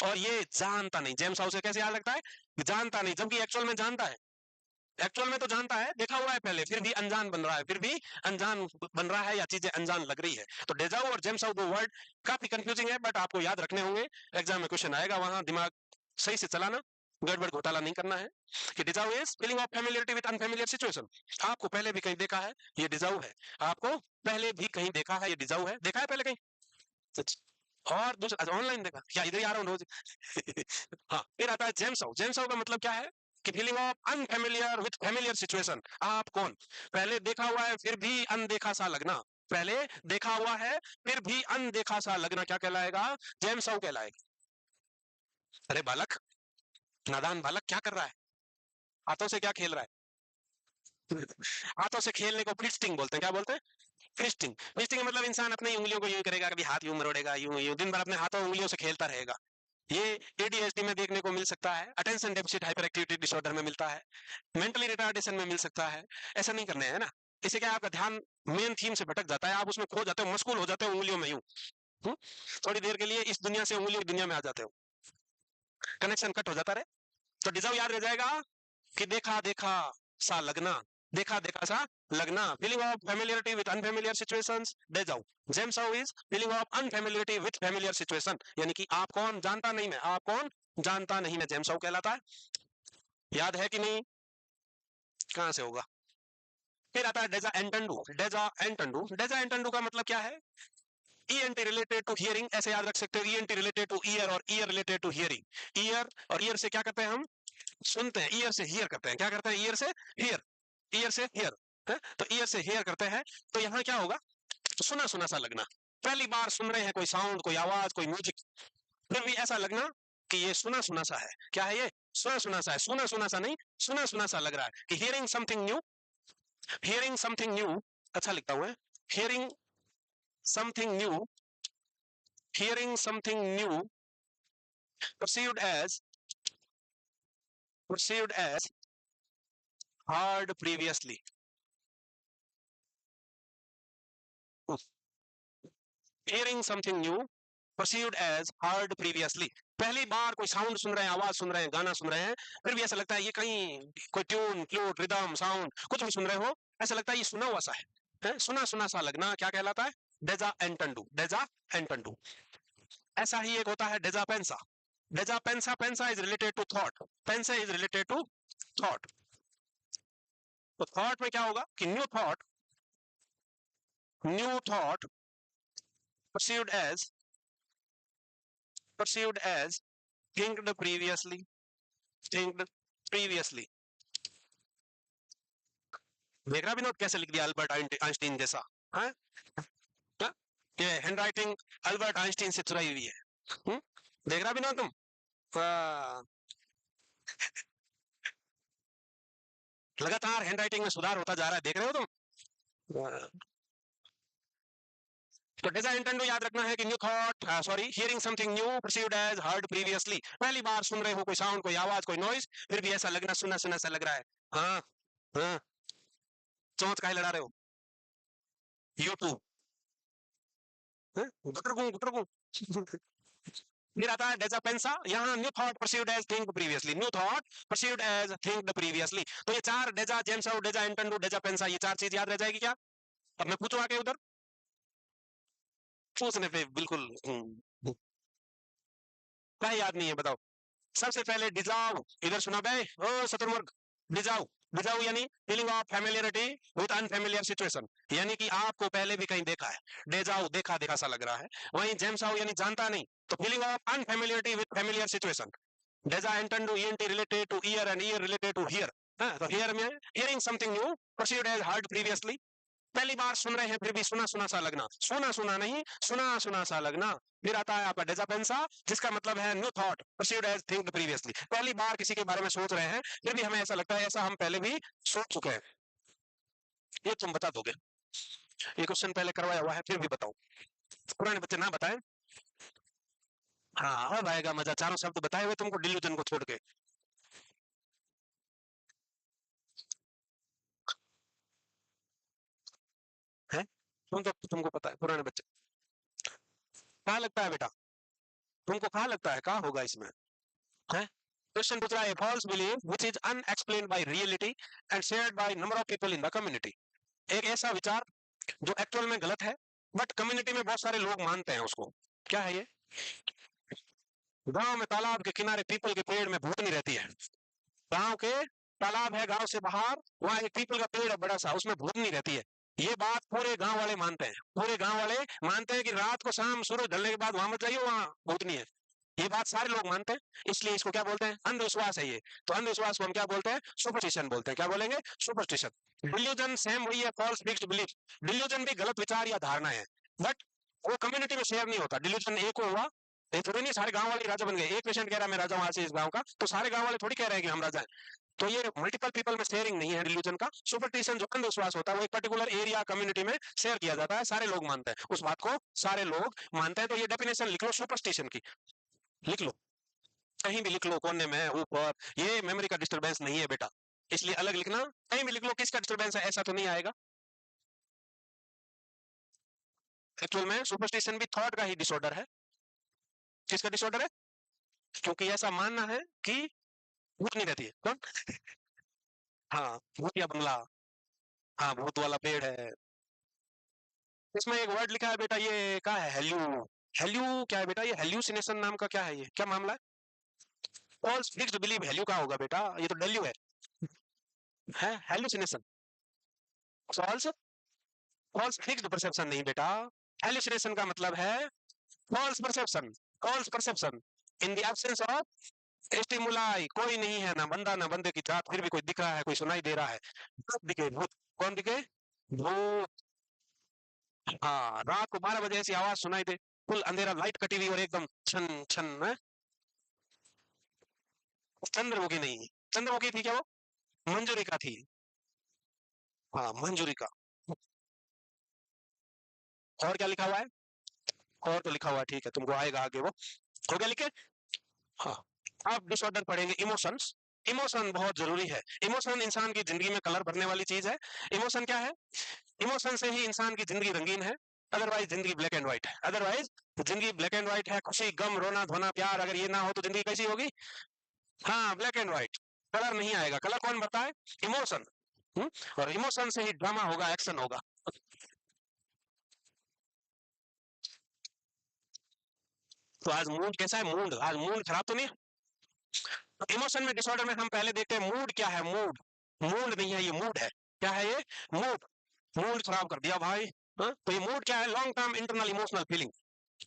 और ये जानता नहीं। जेम्स हाउस से कैसे याद लगता है, जानता नहीं, जबकि एक्चुअल में जानता है, एक्चुअल में तो जानता है, देखा हुआ है पहले फिर भी अनजान बन रहा है, फिर भी अनजान बन रहा है या चीजें अनजान लग रही है। तो डेजाउ और जेम्स हाउस दो वर्ड काफी कंफ्यूजिंग है, बट आपको याद रखने होंगे, एग्जाम में क्वेश्चन आएगा, वहां दिमाग सही से चलाना, गड़बड़ घोटाला नहीं करना है। कि deja vu is feeling of familiarity with unfamiliar situation, आपको पहले भी कहीं देखा है, ये डिजाउ है। आपको पहले भी कहीं देखा है, ये डिजाउ है, देखा है पहले कहीं। और दूसरा ऑनलाइन देखा क्या, इधर ही आ रहा हूँ रोज। हाँ, फिर आता है जेम्साउ। जेम्साउ का मतलब क्या है कि feeling of unfamiliar with familiar situation, आप कौन, पहले देखा हुआ है फिर भी अनदेखा सा लगना, पहले देखा हुआ है फिर भी अनदेखा सा लगना क्या कहलाएगा, जेम्साउ कहलाएगा। अरे बालक, नादान बालक क्या कर रहा है, हाथों से क्या खेल रहा है। हाथों से खेलने को फिस्टिंग बोलते हैं, क्या बोलते हैं, फिस्टिंग। फिस्टिंग का मतलब इंसान अपनी उंगलियों को यूं करेगा, कभी हाथ यूं मरोड़ेगा, यूं यूं दिन भर अपने हाथों उंगलियों से खेलता रहेगा। ये एडीएचडी में देखने को मिल सकता है, attention deficit hyper activity disorder में मिलता है, मेंटली रिटार्डेशन में मिल सकता है। ऐसा नहीं करना है ना, इससे क्या है, आपका ध्यान मेन थीम से भटक जाता है, आप उसमें खो जाते हो, मशगूल हो जाते हो उंगलियों में यूं। हम्म? थोड़ी देर के लिए इस दुनिया से उंगलियों की दुनिया में आ जाते हो, कनेक्शन कट हो जाता है। तो डिजर्व याद रह जाएगा कि देखा देखा सा लगना, देखा देखा सा लगना, feeling of familiarity with unfamiliar situations, deja vu. Jamais vu is feeling of unfamiliarity with familiar situation, यानी कि आप कौन जानता नहीं मैं, आप कौन जानता नहीं मैं, जेम्साउ कहलाता है। याद है कि नहीं, कहां से होगा। फिर आता है डेजा एंटंडू, डेजा एंटंडू, डेजा एंटंडू का मतलब क्या है, ईएनटी रिलेटेड टू हियरिंग, ऐसे याद रख सकते हो, ईएनटी रिलेटेड टू ईयर और ear related to hearing. Ear और ईयर से क्या करते हैं हम, सुनते हैं, ईयर से हियर करते हैं, क्या करते हैं, ईयर से हियर, ईयर से हियर है, तो ईयर से हियर करते हैं। तो यहाँ क्या होगा, सुना सुना सा लगना, पहली बार सुन रहे हैं कोई साउंड, कोई आवाज, कोई म्यूजिक, फिर भी ऐसा लगना कि ये सुना सुना सा है। क्या है ये, सुना सुना सा है, सुना सुना सा नहीं, सुना सुना सा लग रहा है कि hearing something new, hearing something new, अच्छा लिखता हुआ है, hearing something new, hearing something new, perceived as, perceived as heard previously, hearing something new perceived as heard previously, पहली बार कोई साउंड सुन रहे हैं, आवाज सुन रहे हैं, गाना सुन रहे हैं, फिर भी ऐसा लगता है ये कहीं कोई ट्यून, फ्लूट, रिदम, साउंड कुछ भी सुन रहे हो, ऐसा लगता है ये सुना हुआ सा है, सुना सुना सा लगना, क्या कहलाता है, डेजा एंटंडू, डेजा एंटंडू। ऐसा ही एक होता है deja pense, deja pense, pense is related to thought, pense is related to thought. तो थॉट में क्या होगा कि new thought perceived as, perceived as thinked previously, thinked previously। देख रहा विनोद कैसे लिख दिया अल्बर्ट आइंस्टीन जैसा, हाँ, ये हैंड राइटिंग अल्बर्ट आइंस्टीन से चुराई हुई है। देख रहा विनोद तुम, लगातार हैंड राइटिंग में सुधार होता जा रहा है, देख रहे हो तुम। तो डेजा इंटेंडो याद रखना है कि new thought, sorry, hearing something new perceived as heard previously, पहली बार सुन रहे हो कोई साउंड, कोई आवाज, कोई नॉइज, फिर भी ऐसा लगना सुना सुना सा लग रहा है। हाँ हाँ, चौंच काहे लड़ा रहे हो, यूट्यूब, गुटरगू गुटरगू। फिर आता है डेजा पेंसा, यहाँ new thought perceived as think previously, new thought perceived as think previously. तो ये चार, डेजा जेम्स, डेजा इंटेंडो, डेजा पेंसा, ये चार चीज याद रह जाएगी क्या। अब मैं पूछूं आके उधर, पूछने पे बिल्कुल क्या याद नहीं है बताओ। सबसे पहले डिजाउ, इधर सुना बे ओ शतुर्मुर्ग, डिजाउ, डिजाउ यानी feeling of familiarity with unfamiliar situation, यानी कि आपको पहले भी कहीं देखा है, डेजाउ देखा देखा सा लग रहा है। वहीं जेम्साउ यानी जानता नहीं, तो feeling of unfamiliarity with familiar situation. Deja entendu ENT related to ear and ear related to hear, तो हियर में hearing something new perceived as heard previously, पहली बार सुन रहे हैं फिर भी सुना सुना सा लगना, सुना सुना नहीं, सुना सुना सा लगना। फिर आता है आपका डेजापेंसा, जिसका मतलब है new thought perceived as thinked previously, पहली बार किसी के बारे में सोच रहे हैं फिर भी हमें ऐसा लगता है ऐसा हम पहले भी सोच चुके हैं। ये तुम बता दोगे, ये क्वेश्चन पहले करवाया हुआ है फिर भी बताओ, पुराने बच्चे ना बताएं। हाँ अब आएगा मजा, चारों शब्द बताए हुए तुमको डिल्यूजन को छोड़ के। है तुम तो, तुमको पता है पुराने बच्चे, कहाँ लगता है बेटा, तुमको कहाँ लगता है कहाँ होगा इसमें, है। क्वेश्चन पूछ रहा है, false believe which is unexplained by reality and shared by number of people in the community, एक ऐसा विचार जो एक्चुअल में गलत है बट कम्युनिटी में बहुत सारे लोग मानते हैं उसको। क्या है ये, गांव में तालाब के किनारे पीपल के पेड़ में भूतनी रहती है, गांव के तालाब है, गांव से बाहर वहां एक पीपल का पेड़ है बड़ा सा, उसमें भूतनी रहती है। ये बात पूरे गांव वाले मानते हैं, पूरे गांव वाले मानते हैं कि रात को शाम सूरज ढलने के बाद वहां मत जाइए, वहां भूतनी है। ये बात सारे लोग मानते हैं, इसलिए इसको क्या बोलते हैं, अंधविश्वास है ये। तो अंधविश्वास को हम क्या बोलते हैं, सुपरस्टिशन बोलते हैं। क्या बोलेंगे, सुपरस्टिशन। डिल्यूजन सेम वही है, फॉल्स फिक्स्ड बिलीफ। डिल्यूजन भी गलत विचार या धारणा है, बट वो कम्युनिटी में शेयर नहीं होता। डिल्यूजन एक को हुआ, ये थोड़ी नहीं सारे गांव वाले राजा बन गए, एक पेशेंट कह रहा है मैं राजा हूं आज से इस गांव का, तो सारे गांव वाले थोड़ी कह रहे हैं कि हम राजा हैं। तो ये मल्टीपल पीपल में शेयरिंग नहीं है डिल्यूजन का। सुपरस्टिशन जो अंधविश्वास होता है वो एक पर्टिकुलर एरिया कम्युनिटी में शेयर किया जाता है, सारे लोग मानते हैं उस बात को, सारे लोग मानते हैं। तो ये डेफिनेशन लिख लो सुपरस्टिशन की, लिख लो, कहीं भी लिख लो, कोने में, ऊपर, ये मेमोरी का डिस्टरबेंस नहीं है बेटा, इसलिए अलग लिखना, कहीं भी लिख लो, किसका डिस्टरबेंस है ऐसा तो नहीं आएगा। एक्चुअल में सुपरस्टिशन भी थॉट का ही डिसऑर्डर है। किसका डिसऑर्डर है? क्योंकि ऐसा मानना है कि भूत नहीं रहती है। कौन? हाँ, भूतिया बंगला। हाँ, भूत वाला पेड़ है। इसमें एक वर्ड लिखा है बेटा, ये क्या है? हेल्यू। हेल्यू क्या है बेटा? ये हेल्यूसिनेशन नाम का क्या है? ये क्या मामला है? फॉल्स फिक्स्ड बिलीव हेल्यू का होगा बेटा, ये तो डेल्यू है hallucination. False false fixed perception नहीं बेटा। हेल्यूसिनेशन का मतलब है false perception. False perception in the absence of stimuli. कोई नहीं है, ना बंदा ना बंदे की जात, फिर भी कोई दिख रहा है, कोई सुनाई दे रहा है। भूत दिखे, भूत। कौन दिखे? भूत। हाँ, रात को 12 बजे ऐसी आवाज सुनाई दे, फुल अंधेरा, लाइट कटी हुई और एकदम छन छन है? चंद्रमुखी नहीं, चंद्रमुखी थी क्या वो? मंजूरिका थी। हाँ, मंजूरिका। और क्या लिखा हुआ है? और तो लिखा हुआ है, ठीक है, तुमको आएगा आगे वो। हो गया लिखे? हाँ। अब डिसऑर्डर पढ़ेंगे इमोशंस। इमोशन बहुत जरूरी है। इमोशन इंसान की जिंदगी में कलर भरने वाली चीज है। इमोशन क्या है? इमोशन से ही इंसान की जिंदगी रंगीन है, अदरवाइज जिंदगी ब्लैक एंड व्हाइट है। अदरवाइज जिंदगी ब्लैक एंड व्हाइट है। खुशी, गम, रोना धोना, प्यार, अगर ये ना हो तो जिंदगी कैसी होगी? हाँ, ब्लैक एंड व्हाइट। कलर नहीं आएगा। कलर कौन भरता है? इमोशन। और इमोशन से ही ड्रामा होगा, एक्शन होगा। तो आज मूड कैसा है? मूड आज मूड खराब तो नहीं? इमोशन में डिसऑर्डर में हम पहले देखते हैं मूड क्या है। मूड मूड नहीं है, ये मूड है। क्या है ये? मूड। मूड खराब कर दिया भाई। हाँ? तो ये मूड क्या है? Long term internal emotional feeling.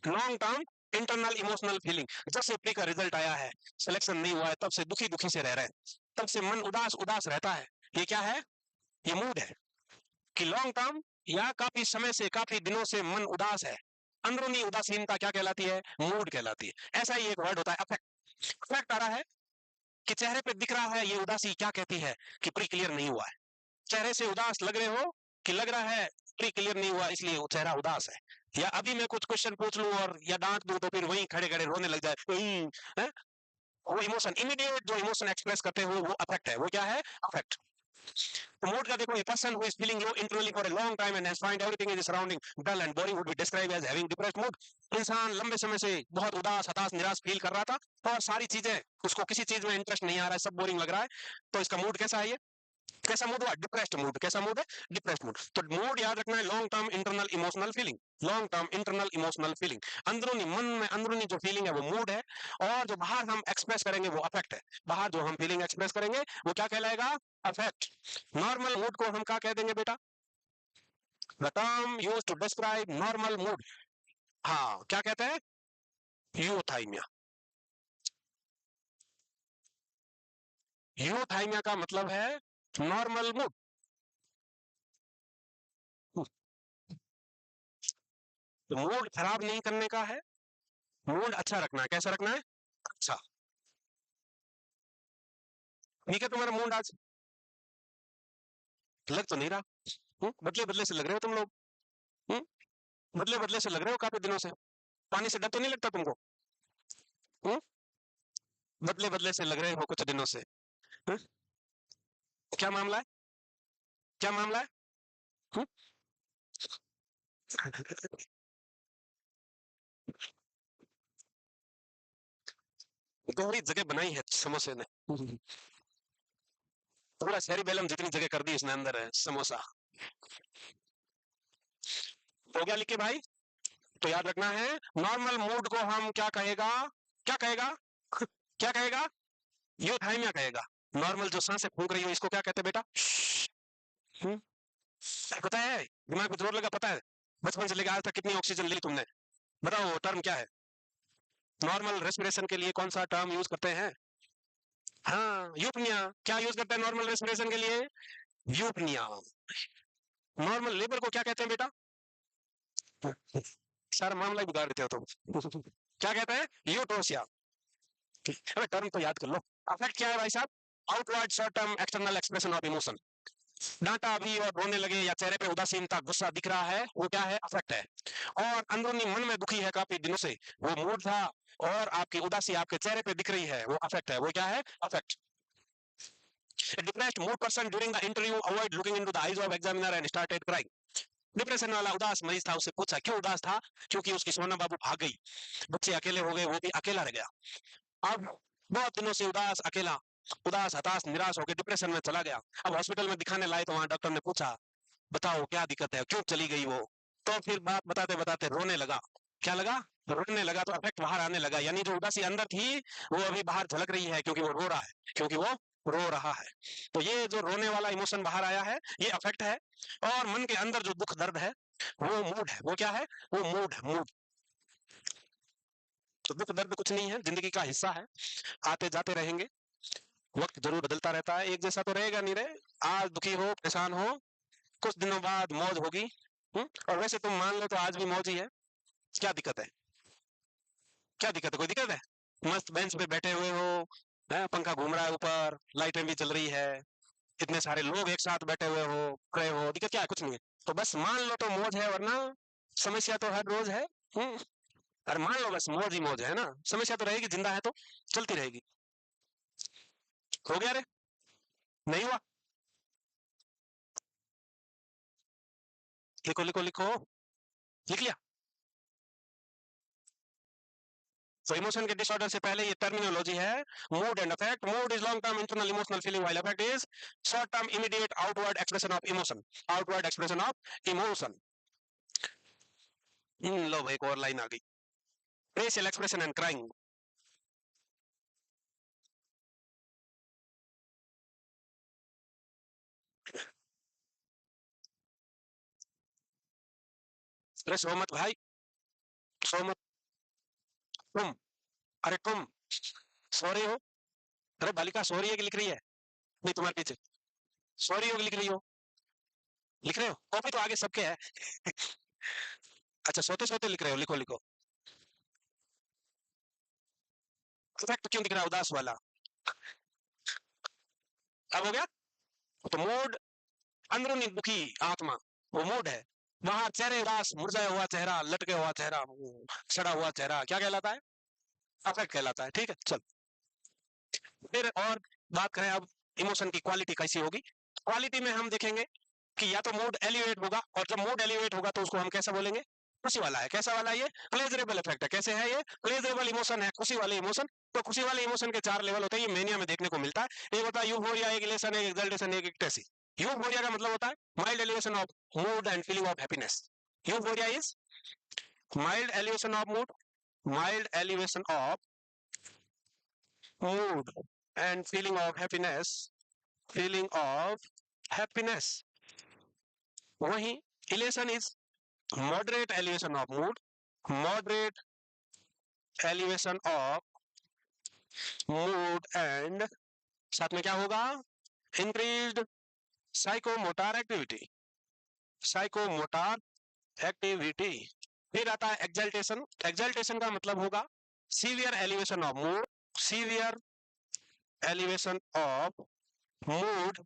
Long term internal emotional feeling. जब से प्री का रिजल्ट आया है, सिलेक्शन नहीं हुआ है, तब से दुखी दुखी से रह रहे हैं, तब से मन उदास उदास रहता है। ये क्या है? ये मूड है। कि लॉन्ग टर्म या काफी समय से, काफी दिनों से मन उदास है। अंदरूनी उदासीनता क्या कहलाती है? मूड कहलाती है। ऐसा ही एक वर्ड होता है अफेक्ट। अफेक्ट आ रहा है कि चेहरे पे दिख रहा है, ये उदासी क्या कहती है? कि प्री क्लियर नहीं हुआ है। चेहरे से उदास लग रहे हो, कि लग रहा है प्री क्लियर नहीं हुआ इसलिए वो चेहरा उदास है। या अभी मैं कुछ क्वेश्चन पूछ लूं और या डांट दूं तो फिर वहीं खड़े खड़े रोने लग जाए। है? वो इमोशन, इमीडिएट जो इमोशन एक्सप्रेस करते हुए वो अफेक्ट है। वो क्या है? अफेक्ट। तो मूड का देखो, a person who is feeling low internally for a long time and has find everything in his surrounding dull and boring would be described as having depressed mood. इंसान लंबे समय से बहुत उदास, हताश, निराश फील कर रहा था और सारी चीजें, उसको किसी चीज में इंटरेस्ट नहीं आ रहा है, सब बोरिंग लग रहा है। तो इसका मूड कैसा है? ये कैसा मूड हुआ? Depressed mood. कैसा मूड है? Depressed mood. तो मूड याद रखना है, long term internal emotional feeling. Long term internal emotional feeling, अंदरूनी मन में अंदरूनी जो फीलिंग है वो मूड है। और जो बाहर हम एक्सप्रेस करेंगे वो अफेक्ट है। बाहर जो हम फीलिंग एक्सप्रेस करेंगे वो क्या कहलाएगा? अफेक्ट। नॉर्मल मूड को हम क्या कह देंगे बेटा? The term use to describe normal mood. हाँ, क्या कहते हैं? यूथाइमिया। यूथाइमिया का मतलब है नॉर्मल मूड। तो मूड खराब नहीं करने का है, मूड अच्छा रखना है। कैसा रखना है? अच्छा। ठीक है, तुम्हारा मूड आज लग तो नहीं रहा। बदले बदले से लग रहे हो तुम लोग। हम्म? बदले बदले से लग रहे हो काफी दिनों से। पानी से डर तो नहीं लगता तुमको? हम्म? बदले बदले से लग रहे हो कुछ दिनों से। हम्म? क्या मामला है? क्या मामला है? हम्म? गहरी जगह बनाई है समोसे ने। पूरा शहरी बेलम जितनी जगह कर दी इसने अंदर है समोसा। हो गया लिखे भाई? तो याद रखना है, नॉर्मल मूड को हम क्या कहेगा? क्या कहेगा? क्या कहेगा? यूथाइमिया कहेगा। नॉर्मल जो सांसें फूंक रही हो इसको क्या कहते हैं बेटा? हम्म? पता है? दिमाग में जोर लगा, पता है? बचपन से लेकर आज तक कितनी ऑक्सीजन ली तुमने? बताओ वो टर्म क्या है? नॉर्मल रेस्पिरेशन के लिए कौन सा टर्म यूज करते हैं? हाँ, यूपनिया। क्या यूज करते हैं नॉर्मल रेस्पिरेशन के लिए? यूपनिया। नॉर्मल लेबर को क्या कहते हैं बेटा? सारा मामला ही बिगाड़ देते हो तुम। क्या कहते हैं? यूटोसिया। अबे टर्म तो याद कर लो। अफेक्ट क्या है भाई साहब? Outward short term external expression of emotion. डांटा अभी और रोने लगे या चेहरे पे उदासीनता, गुस्सा दिख रहा है, वो क्या है? अफेक्ट है। और अंदरूनी मन में दुखी है काफी दिनों से, वो मूड था। और आपकी उदासी आपके चेहरे पे दिख रही है, वो अफेक्ट है। वो क्या है? Affect. A depressed mood person during the interview avoid looking into the eyes of examiner and started crying. Depression वाला उदास मरीज था, उससे पूछा क्यों उदास था? क्योंकि उसकी सोना बाबू भाग गई, बच्चे अकेले हो गए, वो भी अकेला रह गया। अब बहुत दिनों से उदास, अकेला, उदास, हताश, निराश होकर डिप्रेशन में चला गया। अब हॉस्पिटल में दिखाने लाए तो वहां डॉक्टर ने पूछा, बताओ क्या दिक्कत है, क्यों चली गई वो? तो फिर बात बताते बताते रोने लगा। क्या लगा? रोने लगा। तो अफेक्ट बाहर आने लगा, यानी जो उदासी अंदर थी वो अभी बाहर झलक रही है, क्योंकि वो रो रहा है, क्योंकि वो रो रहा है। तो ये जो रोने वाला इमोशन बाहर आया है, ये अफेक्ट है। और मन के अंदर जो दुख दर्द है, वो मूड है। वो क्या है? वो मूड है, मूड। तो दुख दर्द कुछ नहीं है, जिंदगी का हिस्सा है, आते जाते रहेंगे। वक्त जरूर बदलता रहता है, एक जैसा तो रहेगा नहीं रे। आज दुखी हो, परेशान हो, कुछ दिनों बाद मौज होगी। और वैसे तुम मान लो तो आज भी मौज ही है। क्या दिक्कत है? क्या दिक्कत है? कोई दिक्कत है? मस्त बेंच पे बैठे हुए हो, पंखा घूम रहा है ऊपर, लाइटें भी चल रही है, इतने सारे लोग एक साथ बैठे हुए हो, खड़े हो, दिक्कत क्या है? कुछ नहीं है। तो बस मान लो तो मौज है, वरना समस्या तो हर रोज है। अरे मान लो बस, मौज ही मौज है ना, समस्या तो रहेगी, जिंदा है तो चलती रहेगी। हो गया रे? नहीं हुआ? लिखो लिखो लिखो। लिख लिया? तो इमोशन के डिसऑर्डर से पहले ये टर्मिनोलॉजी है, mood and affect. Mood is long term internal emotional feeling, while affect is short term immediate outward expression of emotion. Outward expression of emotion. लो भाई, एक और लाइन आ गई। Facial expression and crying. अरे सो मत भाई, सो मत। तुम, अरे तुम सो रही हो? अरे बालिका सो रही है कि लिख रही है? नहीं, तुम्हारे पीछे सो रही हो कि लिख रही हो? लिख रहे हो? कॉपी तो आगे सबके है। अच्छा, सोते सोते लिख रहे हो, लिखो लिखो। इफेक्ट क्यों दिख रहा है उदास वाला? अब हो गया? तो मूड, अंदरूनी दुखी आत्मा, वो मूड है। वहां चेहरे उदास, मुरझाया हुआ चेहरा, लटके हुआ चेहरा, सड़ा हुआ चेहरा, क्या कहलाता है? अफेक्ट कहलाता है। ठीक है, चल। फिर और बात करें अब, इमोशन की क्वालिटी कैसी होगी? क्वालिटी में हम देखेंगे कि या तो मूड एलिवेट होगा, और जब मूड एलिवेट होगा तो उसको हम कैसा बोलेंगे? खुशी वाला है। कैसा वाला है ये? प्लेजरेबल इफेक्ट है। कैसे है ये? प्लेजरेबल इमोशन है, खुशी वाले इमोशन। तो खुशी वाले इमोशन के 4 लेवल होते हैं, ये मेनिया में देखने को मिलता है। एक होता है यूफोरिया, एक इलेशन, एक एक्सल्टेशन, एक एक्टेसी। यूफोरिया का मतलब होता है mild elevation of mood and feeling of happiness. Euphoria is mild elevation of mood, mild elevation of mood and feeling of happiness, feeling of happiness. वही elation is moderate elevation of mood, moderate elevation of mood and साथ में क्या होगा? increased psychomotor activity, psychomotor activity। फिर आता है exaltation। exaltation का मतलब होगा severe elevation of mood, severe elevation of mood।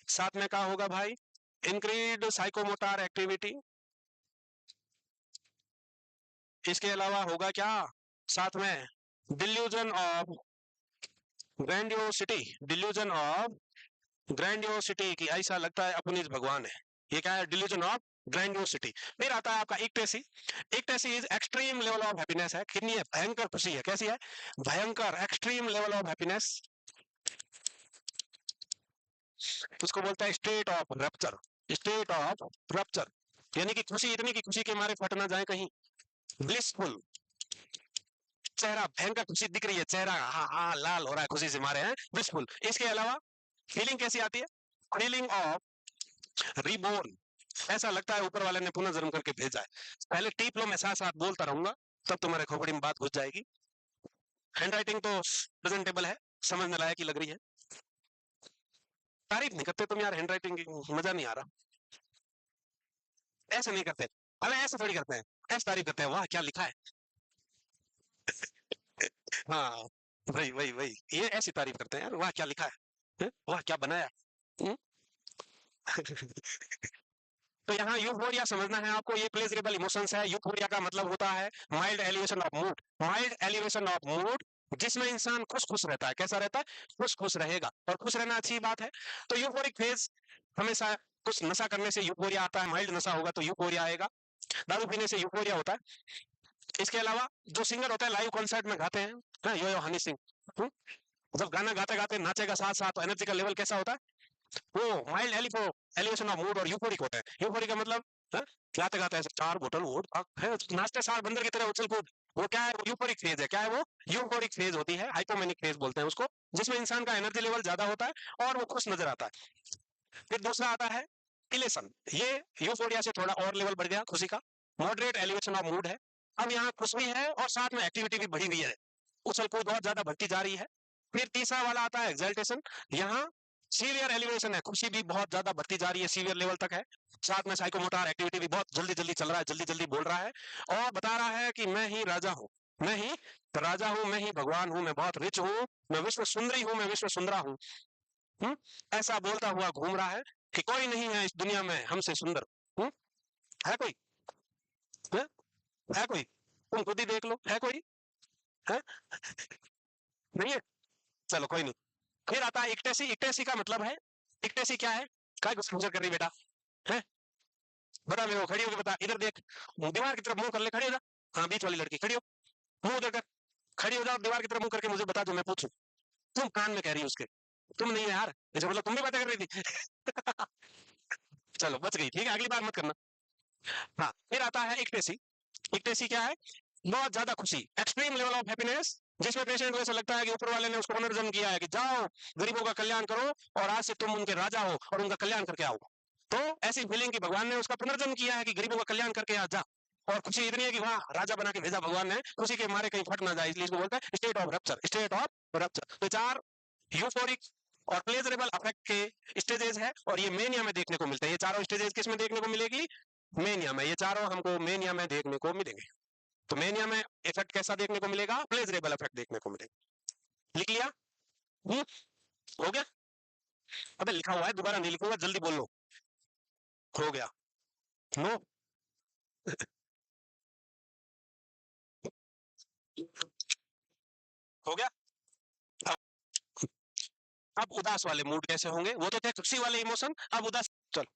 साथ में क्या होगा भाई? Increase psychomotor activity. इसके अलावा होगा क्या साथ में? Delusion of grandiosity, delusion of grandiosity की ऐसा लगता है अपनी भगवान है। ये क्या है? Delusion of grandiosity. फिर आता है आपका ecstasy. Ecstasy is extreme level of happiness है। कितनी है? भयंकर खुशी है। कैसी है? भयंकर, एक्सट्रीम लेवल ऑफ हैप्पीनेस। उसको बोलता है state of rupture, state of rupture. यानी कि खुशी इतनी की खुशी के मारे फट ना जाए कहीं। ब्लिसफुल, चेहरा भयंकर खुशी दिख रही है, चेहरा हाँ हाँ लाल हो रहा है खुशी से मारे हैं, ब्लिसफुल। इसके अलावा फीलिंग कैसी आती है? Feeling of reborn. ऐसा लगता है ऊपर वाले ने पुनः जन्म करके भेजा है। पहले टीप लो, मैं साथ साथ बोलता रहूंगा, तब तुम्हारे खोपड़ी में बात घुस जाएगी। हैंड राइटिंग तो प्रेजेंटेबल है, समझने लायक ही लग रही है। तारीफ नहीं करते तुम यार हैंड राइटिंग की, मजा नहीं आ रहा। ऐसे नहीं करते, अरे ऐसे थोड़ी करते हैं, ऐसे तारीफ करते हैं, वाह क्या लिखा है। हाँ, वही वही वही, ये ऐसी तारीफ करते हैं यार, वाह क्या लिखा है, वाह क्या बनाया। हम्म? तो यहाँ यूफोरिया समझना है आपको, ये प्लेजरेबल इमोशंस है। यूफोरिया का मतलब होता है mild elevation of mood, mild elevation of mood, जिसमें इंसान खुश खुश रहता है। कैसा रहता है? खुश खुश रहेगा, और खुश रहना अच्छी बात है। तो यूफोरिक फेज हमेशा कुछ नशा करने से यूफोरिया आता है, माइल्ड नशा होगा तो यूफोरिया आएगा, दारू पीने से यूफोरिया होता है। इसके अलावा जो सिंगर होता है लाइव कॉन्सर्ट में गाते हैं ना, यो हनी सिंह, जब गाना गाते गाते नाचेगा साथ साथ, तो एनर्जी का लेवल कैसा होता है, वो माइल्ड एलिवेशन ऑफ मूड और यूफोरिक होता है। यूफोरिक का मतलब गाते गाते ऐसे 4 बोतल वोट है, नाचते सार बंदर की तरह उछल कूद, वो क्या है, यूफोरिक फेज है। क्या है वो, यूफोरिक फेज होती है, हाइपोमेनिक फेज बोलते हैं उसको, जिसमें इंसान का एनर्जी लेवल ज्यादा होता है और वो खुश नजर आता है। फिर दूसरा आता है इलेशन, ये यूफोरिया से थोड़ा और लेवल बढ़ गया खुशी का, मॉडरेट एलिवेशन ऑफ मूड है, अब यहाँ खुश भी है और साथ में एक्टिविटी भी बढ़ी हुई है, उछल कूद बहुत ज्यादा बढ़ती जा रही है। फिर तीसरा वाला आता है एक्साल्टेशन, यहाँ सीवियर एलिवेशन है, खुशी भी बहुत ज्यादा बढ़ती जा रही है, सीवियर लेवल तक है, साथ में साइकोमोटर एक्टिविटी भी बहुत जल्दी जल्दी चल रहा है, जल्दी जल्दी बोल रहा है और बता रहा है कि मैं ही राजा हूँ, मैं ही राजा हूँ, मैं ही भगवान हूँ, मैं बहुत रिच हूँ, मैं विश्व सुंदरी हूँ, मैं विश्व सुंदरा हूँ। ऐसा बोलता हुआ घूम रहा है कि कोई नहीं है इस दुनिया में हमसे सुंदर। है कोई, है, है कोई, तुम खुद ही देख लो, है कोई, है, नहीं है, चलो कोई नहीं। फिर आता है इक्टेसी, इक्टेसी का मतलब है, इक्टेसी क्या है, काय गुस्सा कर रही बेटा, है, बता मेरे को, खड़ी होकर बता, इधर देख, दीवार की तरफ मुंह कर ले, खड़ी हो जा, हाँ बीच वाली लड़की खड़ी हो, मुंह उधर कर, खड़ी हो जाओ, दीवार की तरफ मुंह करके मुझे बता दो, मैं पूछूं, तुम कान में कह रही हो उसके, तुम नहीं है यार, जैसे मतलब तुम भी बातें कर रही थी। चलो बच गई, ठीक है, अगली बार मत करना। हाँ, फिर आता है इक्टेसी, इक्टेसी क्या है, बहुत ज्यादा खुशी, एक्सट्रीम लेवल ऑफ हैप्पीनेस, जिसमें पेशेंट को ऐसा लगता है कि ऊपर वाले ने उसको पुनर्जन्म किया है कि जाओ गरीबों का कल्याण करो और आज से तुम उनके राजा हो और उनका कल्याण करके आओ। तो ऐसी फीलिंग की भगवान ने उसका पुनर्जन्म किया है कि गरीबों का कल्याण करके आ जा, और खुशी इतनी है कि वाह राजा बना के भेजा भगवान ने, खुशी के मारे कहीं फट ना जाए, इसलिए इसको बोलता है state of rupture, state of rupture. तो चार यूफोरिक और प्लेजरेबल अफेक्ट के स्टेजेस है और ये मेनिया में देखने को मिलते हैं। ये चारों स्टेजेस किस में देखने को मिलेगी, मेनिया में, ये चारों हमको मेनिया में देखने को मिलेंगे। तो मेनिया में इफेक्ट कैसा देखने को मिलेगा, प्लेजरेबल इफेक्ट देखने को मिलेगा। लिख लिया, हम्म, हो गया, अबे लिखा हुआ है, दोबारा नहीं लिखूंगा, जल्दी बोल लो, हो गया, नो, हो गया। अब अब उदास वाले मूड कैसे होंगे, वो तो थे खुशी वाले इमोशन, अब उदास, चलो,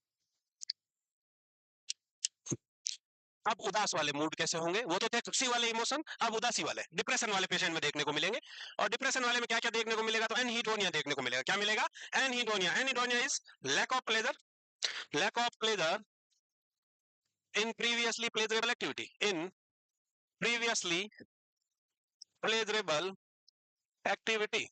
अब उदास वाले मूड कैसे होंगे, वो तो थे खुशी वाले इमोशन, अब उदासी वाले, डिप्रेशन वाले पेशेंट में देखने को मिलेंगे। और डिप्रेशन वाले में क्या क्या देखने को मिलेगा, तो एनहीडोनिया देखने को मिलेगा। क्या मिलेगा, anhedonia, anhedonia is lack of pleasure, lack of pleasure in previously pleasurable activity, in previously pleasurable activity.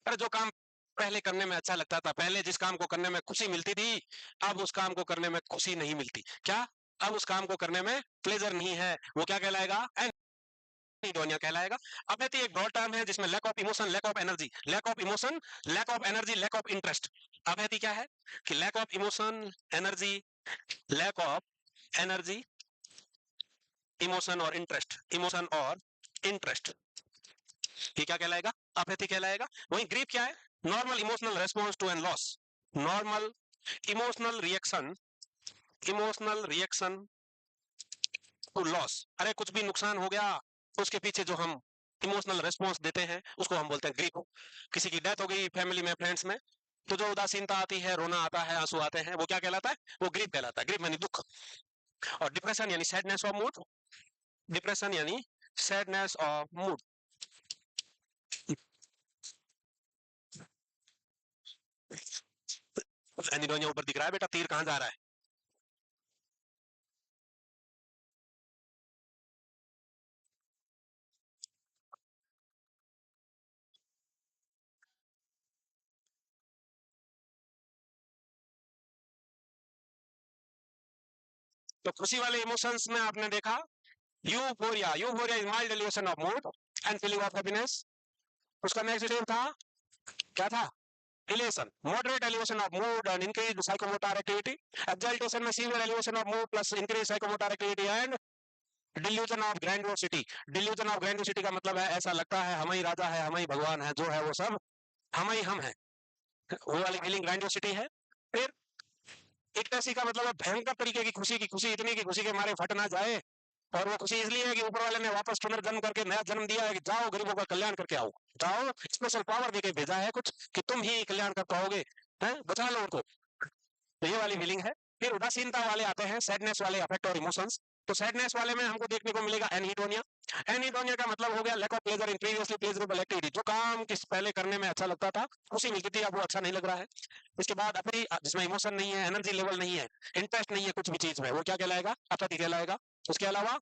अरे जो काम पहले करने में अच्छा लगता था, पहले जिस काम को करने में खुशी मिलती थी, अब उस काम को करने में खुशी नहीं मिलती। क्या, अब उस काम को करने में प्लेजर नहीं है, वो क्या कहलाएगा, एनीडोनिया कहलाएगा। अपेथी एक ब्रॉड टर्म है जिसमें lack of emotion, lack of energy, lack of emotion, lack of energy, lack of interest. Apathy क्या है कि lack of emotion, energy, lack of energy, emotion और इंटरेस्ट, इमोशन और इंटरेस्ट, ये क्या कहलाएगा, अपेथी कहलाएगा। वहीं ग्रीफ क्या है, normal emotional response to an loss, normal emotional reaction, emotional reaction to loss. अरे कुछ भी नुकसान हो गया, उसके पीछे जो हम इमोशनल रेस्पॉन्स देते हैं उसको हम बोलते हैं ग्रीफ। किसी की डेथ हो गई फैमिली में, फ्रेंड्स में, तो जो उदासीनता आती है, रोना आता है, आंसू आते हैं, वो क्या कहलाता है, वो ग्रीफ कहलाता है। ग्रीफ यानी दुख। और डिप्रेशन यानी सैडनेस ऑफ मूड, डिप्रेशन यानी सैडनेस ऑफ मूड। एनिडोनिया ऊपर दिख रहा है बेटा, तीर कहां जा रहा है, तो खुशी वाले इमोशंस में आपने देखा euphoria, euphoria is mild elevation of mood and feeling of happiness. उसका नेक्स्ट स्टेप था, क्या था, elation, moderate elevation of mood and increased psychomotor activity. Exaltation में severe elevation of mood plus increased psychomotor activity and delusion of grandiosity. Delusion of grandiosity का मतलब है ऐसा लगता है हम ही राजा है, हम ही भगवान है, जो है वो सब हम ही हम है, वो वाली फीलिंग ग्रैंडियोसिटी है। फिर इक्टेसी का मतलब है भयंकर तरीके की खुशी इतनी की खुशी के मारे फट ना जाए, और वो खुशी इसलिए है कि ऊपर वाले ने वापस पुनर्जन्म करके नया जन्म दिया है कि जाओ गरीबों का कल्याण करके आओ, जाओ, स्पेशल पावर देके भेजा है कुछ कि तुम ही कल्याण कर पाओगे, हैं, बचा लो उनको। तो ये वाली फीलिंग है। फिर उदासीनता वाले आते हैं, सैडनेस वाले अफेक्ट और इमोशंस। तो सैडनेस वाले में हमको देखने को मिलेगा एनहीडोनिया। एनहीडोनिया का मतलब हो गया lack of pleasure in previously pleasurable activity. जो काम किस पहले करने में अच्छा लगता था, खुशी मिलती थी, अब वो अच्छा नहीं लग रहा है। इसके बाद अपनी जिसमें इमोशन नहीं है, एनर्जी लेवल नहीं है, इंटरेस्ट नहीं है कुछ भी चीज में, वो क्या कहलाएगा? अपैथी कहलाएगा। उसके अलावा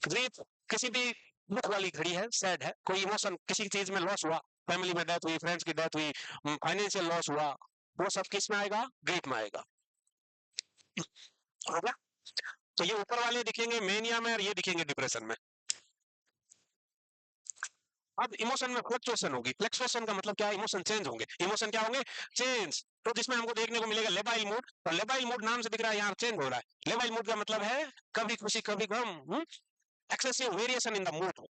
ग्रीफ, किसी भी दुख वाली घड़ी है, सैड है, कोई इमोशन, किसी चीज में लॉस हुआ, फैमिली में डेथ हुई, फ्रेंड्स की डेथ हुई, फाइनेंशियल लॉस हुआ, वो सब किस में आएगा? ग्रीफ में आएगा। हो गया? तो ये ऊपर वाले दिखेंगे मेनिया में और ये दिखेंगे डिप्रेशन में। अब इमोशन में फ्लक्चुएशन होगी। फ्लक्चुएशन का मतलब क्या है? इमोशन चेंज होंगे। इमोशन क्या होंगे? चेंज। तो जिसमें हमको देखने को मिलेगा लेबाइल मूड। और लेबाइल मूड नाम से दिख रहा है यहाँ चेंज हो रहा है। लेबाइल मूड का मतलब है कभी खुशी कभी गम, excessive variation in the mood,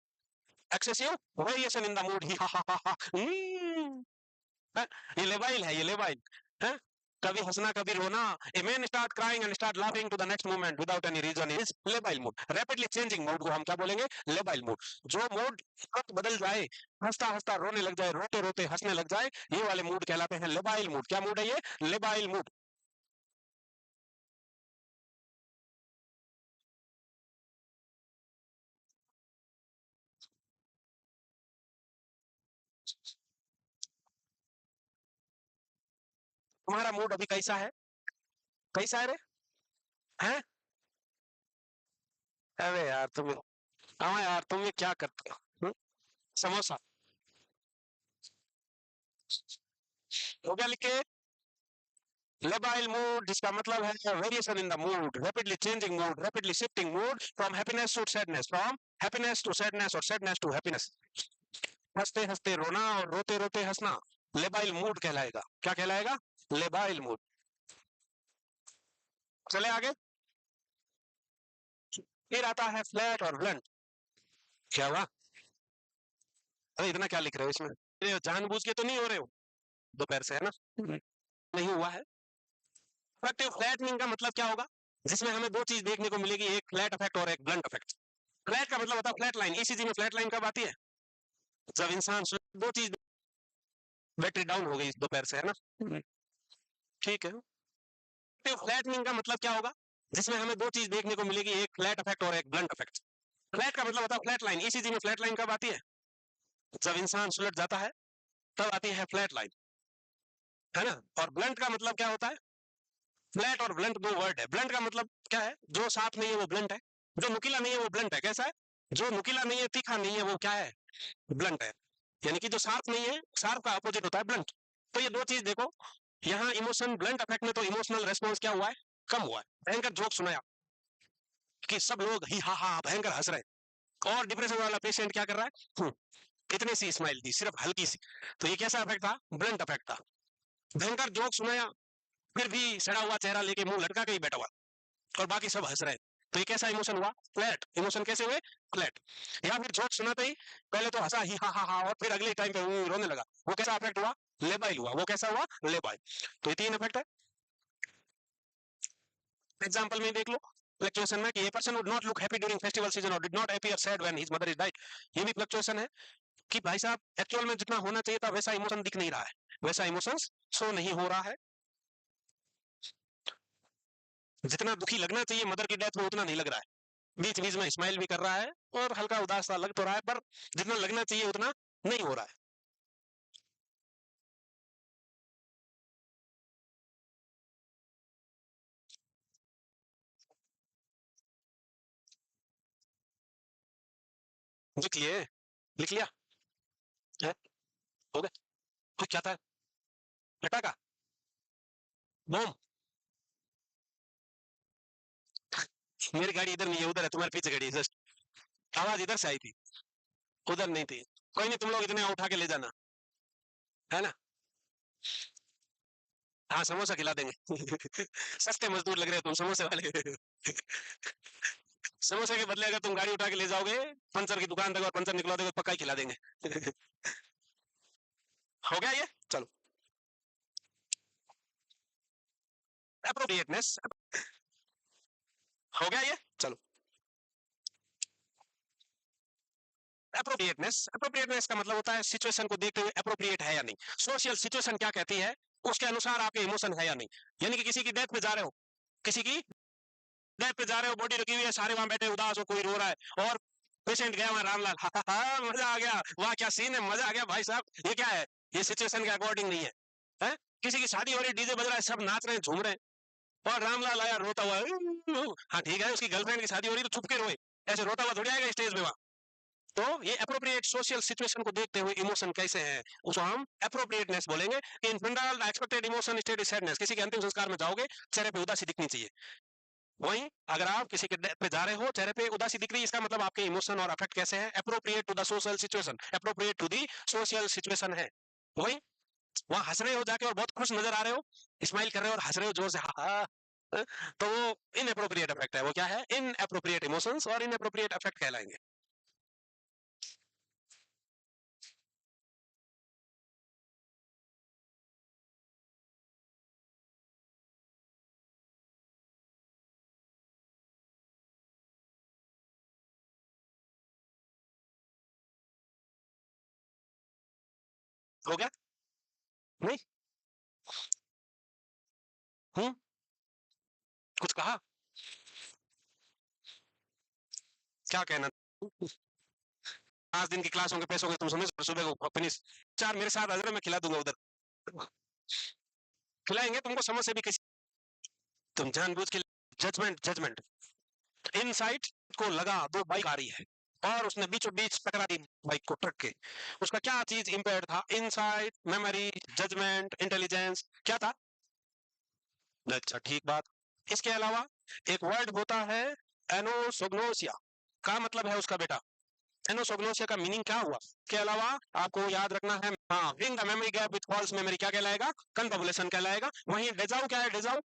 excessive variation in the mood ही, हा हा हा हा, है? ये लेबाइल है, ये लेबाइल है। कभी हंसना कभी रोना। A man start crying and start laughing to the next moment without any reason is labile mood. Rapidly changing mood को हम क्या बोलेंगे? Labile mood. जो मूड तुरंत बदल जाए, हंसता हंसता रोने लग जाए, रोते रोते हंसने लग जाए, ये वाले मूड कहलाते हैं लेबाइल मूड। क्या मूड है ये? Labile mood. तुम्हारा मूड अभी कैसा है? कैसा है रे? हैं? अरे यार तुम्हें, हाँ यार तुम ये क्या करते हो? समोसा हो गया लिख के। लेबाइल मूड जिसका मतलब है variation in the mood, rapidly changing mood, rapidly shifting mood, from happiness to sadness, from happiness to sadness और सैडनेस टू हैप्पीनेस। हंसते हंसते रोना और रोते रोते हंसना लेबाइल मूड कहलाएगा। क्या कहलाएगा? Labile mood. चले आगे। फिर आता है फ्लैट और ब्लंट। क्या हुआ? अरे इतना क्या लिख रहे हो इसमें? ये जानबूझ के तो नहीं हो रहे हो दोपहर से, है ना? नहीं हुआ है। इफेक्टिव फ्लैटनिंग का मतलब क्या होगा? जिसमें हमें दो चीज देखने को मिलेगी, एक फ्लैट इफेक्ट और एक ब्लंट इफेक्ट। फ्लैट का मतलब होता है फ्लैट लाइन। ईसीजी में फ्लैट लाइन कब आती है? जब इंसान दो चीज, बैटरी डाउन हो गई दोपहर से, है ना? ठीक है। तो फ्लैटनिंग का मतलब क्या होगा? जिसमें हमें दो चीज देखने को मिलेगी, एक फ्लैट इफेक्ट और एक ब्लंट इफेक्ट। फ्लैट का मतलब होता है फ्लैट लाइन। ईसीजी में फ्लैट लाइन कब आती है? जब इंसान सुलट जाता है, तब आती है फ्लैट लाइन, है ना? और ब्लंट का मतलब क्या होता है? फ्लैट और ब्लंट दो वर्ड है। ब्लंट का मतलब क्या है? जो साफ नहीं है वो ब्लंट है, जो नुकीला नहीं है वो ब्लंट है। कैसा है? जो नुकीला नहीं है, तीखा नहीं है, वो क्या है? ब्लंट है। यानी कि जो शार्प नहीं है, शार्प का अपोजिट होता है ब्लंट। तो ये दो चीज देखो, यहाँ इमोशन ब्लंट अफेक्ट में तो इमोशनल रेस्पॉन्स क्या हुआ है? कम हुआ है। भयंकर जोक सुनाया कि सब लोग ही हा हा भयंकर हंस रहे हैं, और डिप्रेशन वाला पेशेंट क्या कर रहा है? इतनी सी स्माइल दी, सिर्फ हल्की सी। तो ये कैसा अफेक्ट था? ब्लंट अफेक्ट था। भयंकर जोक सुनाया, फिर भी सड़ा हुआ चेहरा लेके मुंह लटका के ही बैठा हुआ, और बाकी सब हंस रहे हैं। तो ये कैसा इमोशन हुआ? Flat emotion. कैसे हुए? फ्लैट। या फिर जोक सुनाते ही पहले तो हंसा ही हा हा हा, और फिर अगले टाइम पे वो रोने लगा, वो कैसा अफेक्ट हुआ? लेबाइल हुआ। वो कैसा हुआ? लेबाइल। तो ये तीन अफेक्ट है। एग्जांपल में देख लो फ्लक्चुएशन में कि a person would not look happy during festival season और did not appear sad when his mother is died. ये भी फ्लक्चुएशन है कि भाई साहब एक्चुअल में जितना होना चाहिए था वैसा इमोशन दिख नहीं रहा है, वैसा इमोशंस शो नहीं हो रहा है। जितना दुखी लगना चाहिए मदर की डेथ में उतना नहीं लग रहा है। बीच बीच में स्माइल भी कर रहा है और हल्का उदास सा लग तो रहा है, पर जितना लगना चाहिए उतना नहीं हो रहा है। लिख लिए? लिख लिया है? हो गया? तो क्या था? पटाखा? बम? मेरी गाड़ी इधर नहीं है, उधर है, तुम्हारे पीछे गाड़ी है जस्ट। आवाज इधर से आई थी, उधर नहीं थी। कोई नहीं, तुम लोग इतने उठा के ले जाना, है ना? हाँ समोसा खिला देंगे। सस्ते मजदूर लग रहे हो तुम समोसे वाले। समोसे के बदले अगर तुम गाड़ी उठा के ले जाओगे पंचर की दुकान तक और पंचर निकलवा दोगे, पक्का ही खिला देंगे। हो गया ये? चलो। अप्रोप्रिएटनेस। हो गया ये? चलो। अप्रोप्रिएटनेस, अप्रोप्रिएटनेस का मतलब होता है सिचुएशन को देखते हुए अप्रोप्रिएट है या नहीं। सोशल सिचुएशन क्या कहती है? उसके अनुसार आपके इमोशन है या नहीं। यानी कि किसी की डेथ पे जा रहे हो, किसी की डेथ पे जा रहे हो, बॉडी रखी हुई है, सारे वहां बैठे उदास हो, कोई रो रहा है और पेशेंट गया वहां रामलाल, मजा आ गया, वाह क्या सीन है, मजा आ गया भाई साहब, ये क्या है, ये सिचुएशन के अकॉर्डिंग नहीं है, है? किसी की शादी हो रही, डीजे बज रहा है, सब नाच रहे हैं, झूम रहे हैं, और रामलाल आया रोता हुआ, हाँ ठीक है, उसकी गर्लफ्रेंड की शादी हो रही तो छुप के रोए, ऐसे रोता हुआ थोड़ी आएगा स्टेज पे वहां। तो ये अप्रोप्रिएट सोशल सिचुएशन को देखते हुए इमोशन कैसे हैं, उसको हम अप्रोप्रिएटनेस बोलेंगे। In general the expected emotion state is sadness. किसी के अंतिम संस्कार में जाओगे, चेहरे पे उदासी दिखनी चाहिए। वहीं अगर आप किसी के डेथ पे जा रहे हो, चेहरे पे उदासी दिख रही है, इसका मतलब आपके इमोशन और अफेक्ट कैसे है, appropriate to the social situation, appropriate to the social situation है। वहीं वहां हंस रहे हो जाके और बहुत खुश नजर आ रहे हो, स्माइल कर रहे हो और हंस रहे हो जोर से, हा हा, तो वो इनअप्रोप्रिएट अफेक्ट है। वो क्या है, इनअप्रोप्रिएट इमोशंस और इनअप्रोप्रिएट अफेक्ट कहलाएंगे। हो गया? नहीं? हम्म? कुछ कहा? क्या कहना? 5 दिन की क्लास होंगे, पैसों के तुम समझ, सुबह को फिनिश, 4 मेरे साथ आ जाना, मैं खिला दूंगा उधर, खिलाएंगे तुमको, समझ से भी किसी, तुम जानबूझ के, जजमेंट जजमेंट, इनसाइट को लगा, 2 बाइक आ रही है और उसने बीचों बीच टकरा दी बाइक को ट्रक के, उसका क्या चीज इंपेयर्ड था, इनसाइट, मेमोरी, जजमेंट, इंटेलिजेंस, क्या था? अच्छा ठीक बात। इसके अलावा एक वर्ड होता है एनोसोग्नोसिया, का मतलब है उसका बेटा, एनोसोग्नोसिया का मीनिंग क्या हुआ? के अलावा आपको याद रखना है, हाँ, filling the memory gap with false memory क्या कहलाएगा, कन्फबुलेशन कहलाएगा। वहीं डेजाउ क्या है, डेजाउ,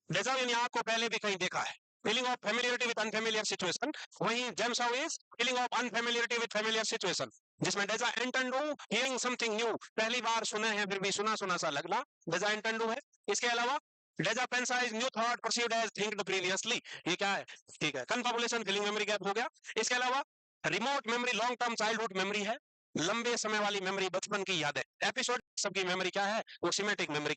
डेजाउ यानी आपको पहले भी कहीं देखा है, feeling of familiarity with unfamiliar situation. वहीं jamais vu is feeling of unfamiliarity with familiar situation, जिसमें deja entendu hearing something new, पहली बार सुने हैं फिर भी सुना सुना सा लगना, डेजा एंटनडू है। इसके अलावा deja pense is new thought perceived as thinked previously, ये क्या है, ठीक है, कन्फबुलेशन, फीलिंग मेमोरी गैप हो गया। इसके अलावा remote memory long term childhood memory है, लंबे समय वाली मेमोरी, बचपन की यादें, एपिसोड सबकी मेमोरी क्या है, वो सिमेटिक मेमोरी